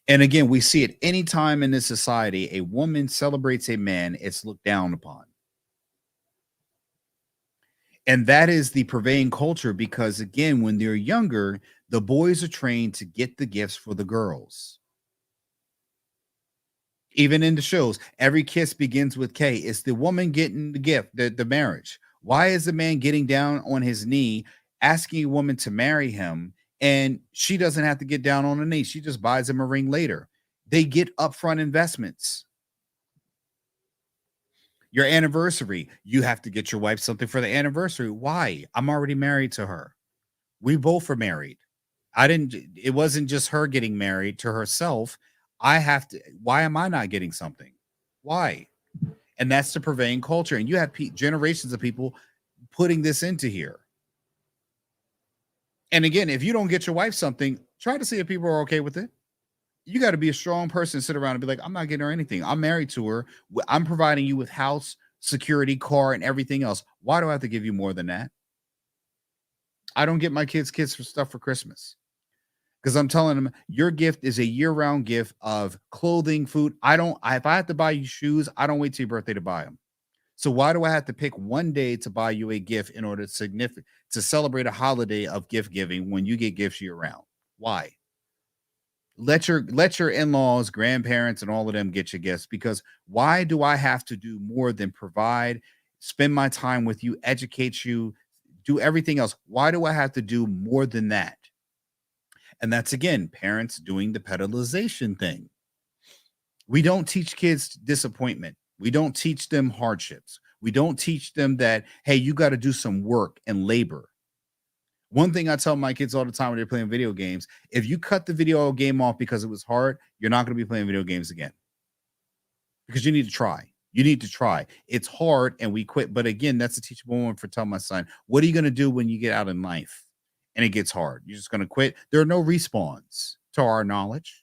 And again, we see it anytime in this society, a woman celebrates a man, it's looked down upon. And that is the pervading culture because, again, when they're younger, the boys are trained to get the gifts for the girls. Even in the shows, every kiss begins with K. It's the woman getting the gift, the marriage. Why is the man getting down on his knee, asking a woman to marry him, and she doesn't have to get down on her knee? She just buys him a ring later. They get upfront investments. Your anniversary, you have to get your wife something for the anniversary. Why? I'm already married to her. We both are married. It wasn't just her getting married to herself. I have to, why am I not getting something? Why? And that's the prevailing culture. And you have generations of people putting this into here. And again, if you don't get your wife something, try to see if people are okay with it. You got to be a strong person, sit around and be like, I'm not getting her anything. I'm married to her. I'm providing you with house, security, car, and everything else. Why do I have to give you more than that? I don't get my kids for stuff for Christmas because I'm telling them your gift is a year-round gift of clothing, food. If I have to buy you shoes, I don't wait till your birthday to buy them. So why do I have to pick one day to buy you a gift in order to celebrate a holiday of gift giving when you get gifts year round? Why? Let your in-laws, grandparents, and all of them get your gifts, because why do I have to do more than provide, spend my time with you, educate you, do everything else? Why do I have to do more than that? And that's, again, parents doing the pedalization thing. We don't teach kids disappointment. We don't teach them hardships. We don't teach them that, hey, you got to do some work and labor. One thing I tell my kids all the time when they're playing video games, if you cut the video game off because it was hard, you're not going to be playing video games again. Because you need to try. You need to try. It's hard and we quit. But again, that's a teachable moment for telling my son, what are you going to do when you get out in life and it gets hard? You're just going to quit. There are no respawns to our knowledge.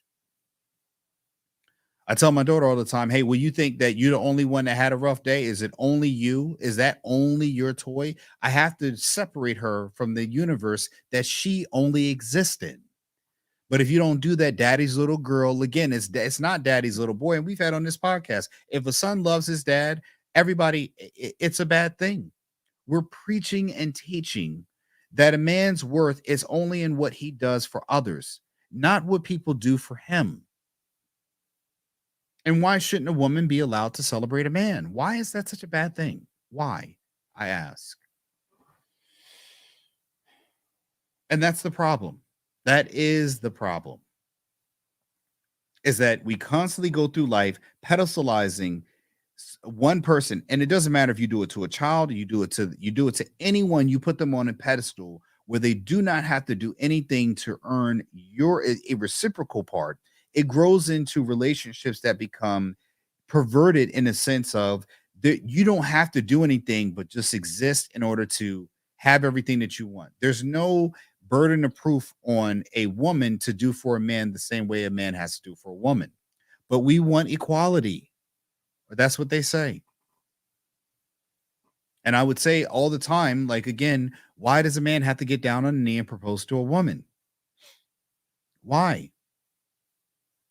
I tell my daughter all the time, hey, will you think that you're the only one that had a rough day? Is it only you? Is that only your toy? I have to separate her from the universe that she only exists in. But if you don't do that, daddy's little girl, again, it's not daddy's little boy. And we've had on this podcast, if a son loves his dad, everybody, it's a bad thing. We're preaching and teaching that a man's worth is only in what he does for others, not what people do for him. And why shouldn't a woman be allowed to celebrate a man? Why is that such a bad thing? Why? I ask. And that's the problem. That is the problem. Is that we constantly go through life pedestalizing one person, and it doesn't matter if you do it to a child, or you do it to anyone, you put them on a pedestal where they do not have to do anything to earn a reciprocal part. It grows into relationships that become perverted in a sense of that you don't have to do anything but just exist in order to have everything that you want. There's no burden of proof on a woman to do for a man the same way a man has to do for a woman. But we want equality. Or that's what they say. And I would say all the time, like, again, why does a man have to get down on a knee and propose to a woman? Why?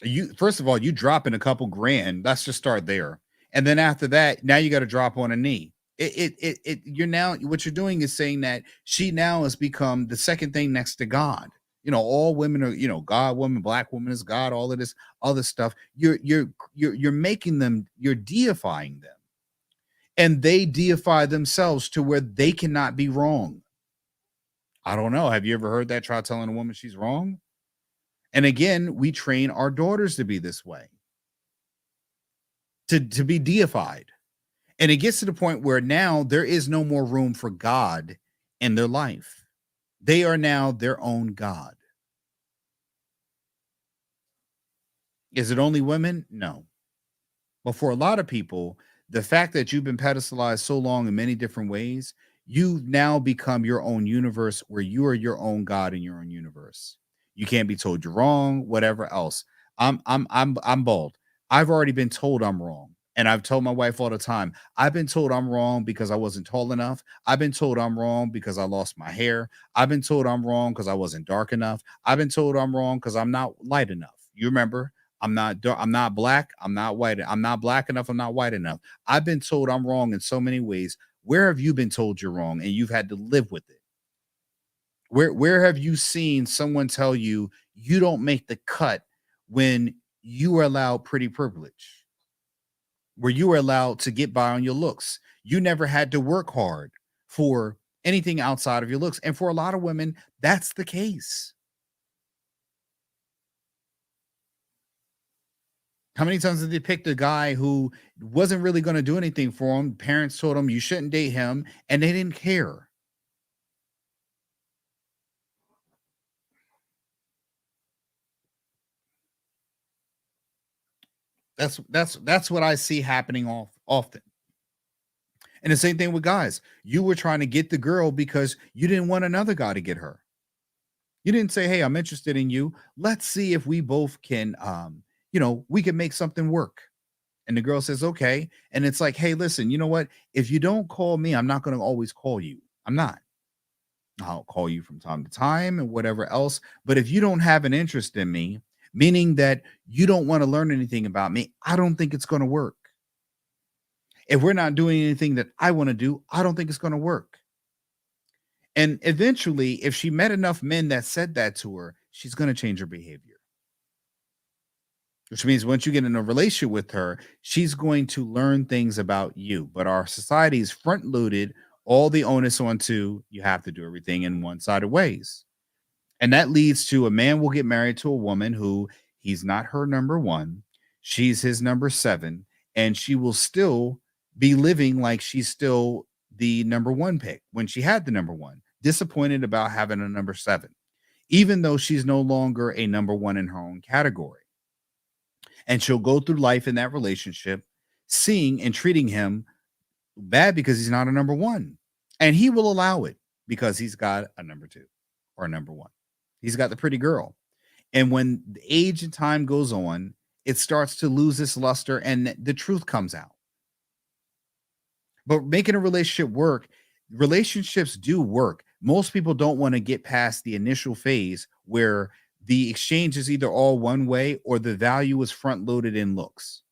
You first of all, you drop in a couple grand. Let's just start there. And then after that, now you got to drop on a knee. You're now what you're doing is saying that she now has become the second thing next to God. All women are, God, woman, black woman is God, all of this other stuff. You're making them, you're deifying them. And they deify themselves to where they cannot be wrong. I don't know. Have you ever heard that? Try telling a woman she's wrong. And again, we train our daughters to be this way, to be deified. And it gets to the point where now there is no more room for God in their life. They are now their own God. Is it only women? No. But for a lot of people, the fact that you've been pedestalized so long in many different ways, you now become your own universe where you are your own God in your own universe. You can't be told you're wrong, whatever else. I'm bald. I've already been told I'm wrong. And I've told my wife all the time, I've been told I'm wrong because I wasn't tall enough. I've been told I'm wrong because I lost my hair. I've been told I'm wrong because I wasn't dark enough. I've been told I'm wrong because I'm not light enough. You remember? I'm not black. I'm not white. I'm not black enough. I'm not white enough. I've been told I'm wrong in so many ways. Where have you been told you're wrong and you've had to live with it? Where have you seen someone tell you you don't make the cut when you are allowed pretty privilege? Where you are allowed to get by on your looks. You never had to work hard for anything outside of your looks. And for a lot of women, that's the case. How many times did they pick the guy who wasn't really going to do anything for him? Parents told him you shouldn't date him, and they didn't care. That's what I see happening often. And the same thing with guys. You were trying to get the girl because you didn't want another guy to get her. You didn't say, "Hey, I'm interested in you. Let's see if we both can we can make something work." And the girl says, "Okay." And it's like, "Hey, listen, you know what? If you don't call me, I'm not going to always call you. I'm not. I'll call you from time to time and whatever else. But if you don't have an interest in me, meaning that you don't want to learn anything about me, I don't think it's going to work. If we're not doing anything that I want to do, I don't think it's going to work." And eventually, if she met enough men that said that to her, she's going to change her behavior. Which means once you get in a relationship with her, she's going to learn things about you. But our society is front loaded all the onus onto you have to do everything in one-sided ways. And that leads to a man will get married to a woman who he's not her number one. She's his number seven. And she will still be living like she's still the number one pick when she had the number one, disappointed about having a number seven, even though she's no longer a number one in her own category. And she'll go through life in that relationship, seeing and treating him bad because he's not a number one. And he will allow it because he's got a number two or a number one. He's got the pretty girl. And when the age and time goes on it starts to lose its luster and the truth comes out. But making a relationship work, relationships do work. Most people don't want to get past the initial phase where the exchange is either all one way or the value is front loaded in looks.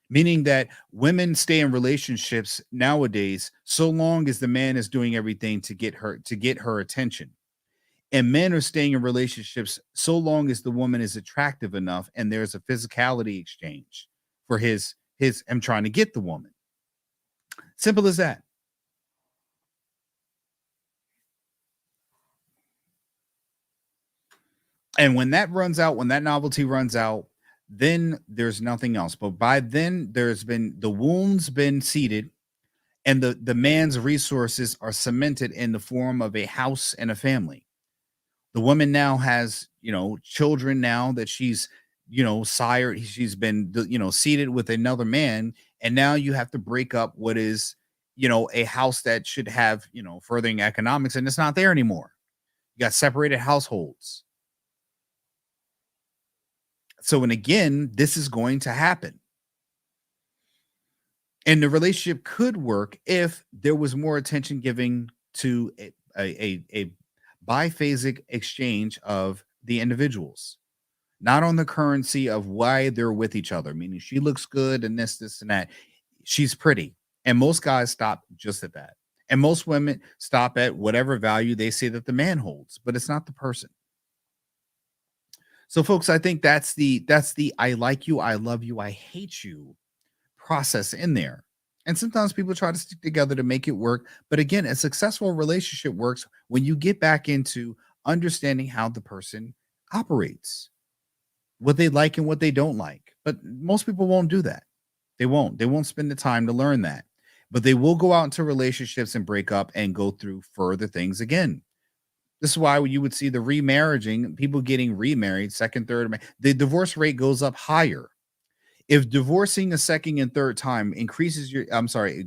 Meaning that women stay in relationships nowadays so long as the man is doing everything to get her attention. And men are staying in relationships so long as the woman is attractive enough and there's a physicality exchange for his him trying to get the woman. Simple as that. And when that runs out, when that novelty runs out, then there's nothing else. But by then, there's been the wounds been seeded, and the man's resources are cemented in the form of a house and a family. The woman now has, children now that she's, sired. She's been, seated with another man, and now you have to break up what is, a house that should have, furthering economics, and it's not there anymore. You got separated households. So, and again, this is going to happen. And the relationship could work if there was more attention given to a biphasic exchange of the individuals, not on the currency of why they're with each other, meaning she looks good and this, and that. She's pretty. And most guys stop just at that. And most women stop at whatever value they say that the man holds, but it's not the person. So, folks, I think that's the I like you, I love you, I hate you process in there. And sometimes people try to stick together to make it work. But again, a successful relationship works when you get back into understanding how the person operates, what they like and what they don't like. But most people won't do that. They won't spend the time to learn that. But they will go out into relationships and break up and go through further things again. This is why you would see the remarrying, people getting remarried, second, third, the divorce rate goes up higher. If divorcing a second and third time increases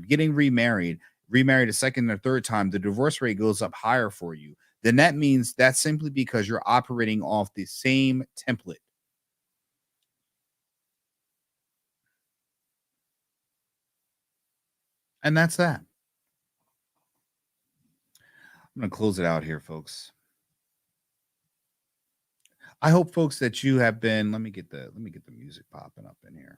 getting remarried a second or third time, the divorce rate goes up higher for you, then that means that's simply because you're operating off the same template. And that's that. I'm going to close it out here, folks. I hope, folks, that you have been. Let me get the music popping up in here.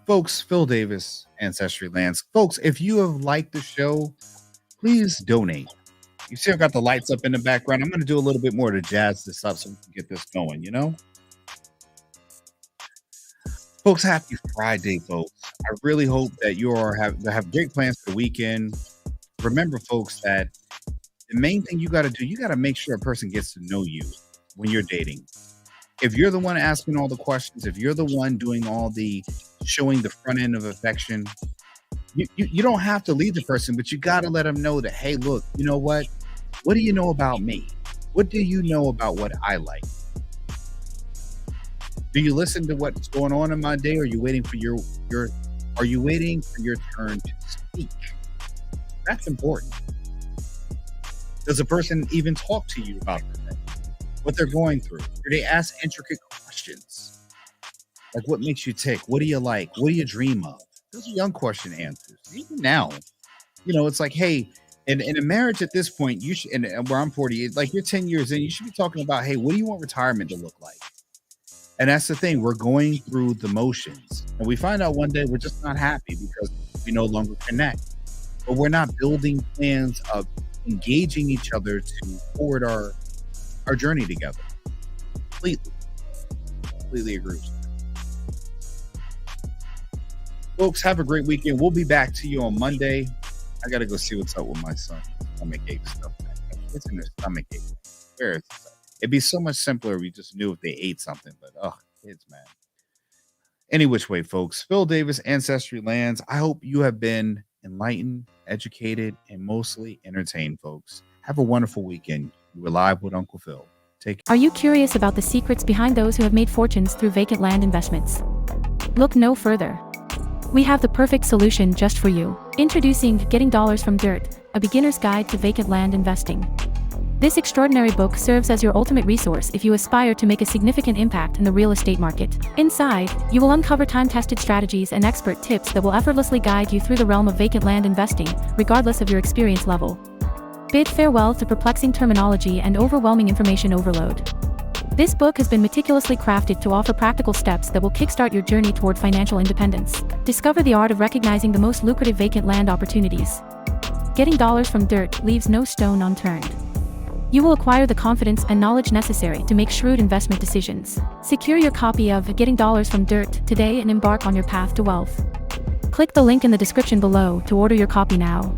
Folks, Phil Davis, Ancestry Lands. Folks, if you have liked the show, please donate. You see, I've got the lights up in the background. I'm going to do a little bit more to jazz this up so we can get this going, Folks, happy Friday, folks. I really hope that you have great plans for the weekend. Remember, folks, that the main thing you got to do, you got to make sure a person gets to know you when you're dating. If you're the one asking all the questions, if you're the one doing all the showing the front end of affection, you don't have to lead the person, but you got to let them know that, hey, look, you know what? What do you know about me? What do you know about what I like? Do you listen to what's going on in my day? Or are you waiting for your turn to speak? That's important. Does a person even talk to you about what they're going through? Do they ask intricate questions? Like, what makes you tick? What do you like? What do you dream of? Those are young question answers. Even now, it's like, hey, in a marriage at this point, you should, and where I'm 40, like you're 10 years in, you should be talking about, hey, what do you want retirement to look like? And that's the thing. We're going through the motions. And we find out one day we're just not happy because we no longer connect. But we're not building plans of engaging each other to forward our journey together. Completely agree with you. Folks, have a great weekend. We'll be back to you on Monday. I got to go see what's up with my son. Stomach ache stuff. It's in their stomach ache. Where is it? It'd be so much simpler if we just knew if they ate something, but kids, man. Any which way, folks. Phil Davis, Ancestry Lands. I hope you have been enlightened, educated, and mostly entertained, folks. Have a wonderful weekend. You were live with Uncle Phil. Take care. Are you curious about the secrets behind those who have made fortunes through vacant land investments? Look no further. We have the perfect solution just for you. Introducing Getting Dollars from Dirt, A Beginner's Guide to Vacant Land Investing. This extraordinary book serves as your ultimate resource if you aspire to make a significant impact in the real estate market. Inside, you will uncover time-tested strategies and expert tips that will effortlessly guide you through the realm of vacant land investing, regardless of your experience level. Bid farewell to perplexing terminology and overwhelming information overload. This book has been meticulously crafted to offer practical steps that will kickstart your journey toward financial independence. Discover the art of recognizing the most lucrative vacant land opportunities. Getting dollars from dirt leaves no stone unturned. You will acquire the confidence and knowledge necessary to make shrewd investment decisions. Secure your copy of Getting Dollars from Dirt today and embark on your path to wealth. Click the link in the description below to order your copy now.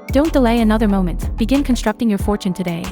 Don't delay another moment. Begin constructing your fortune today.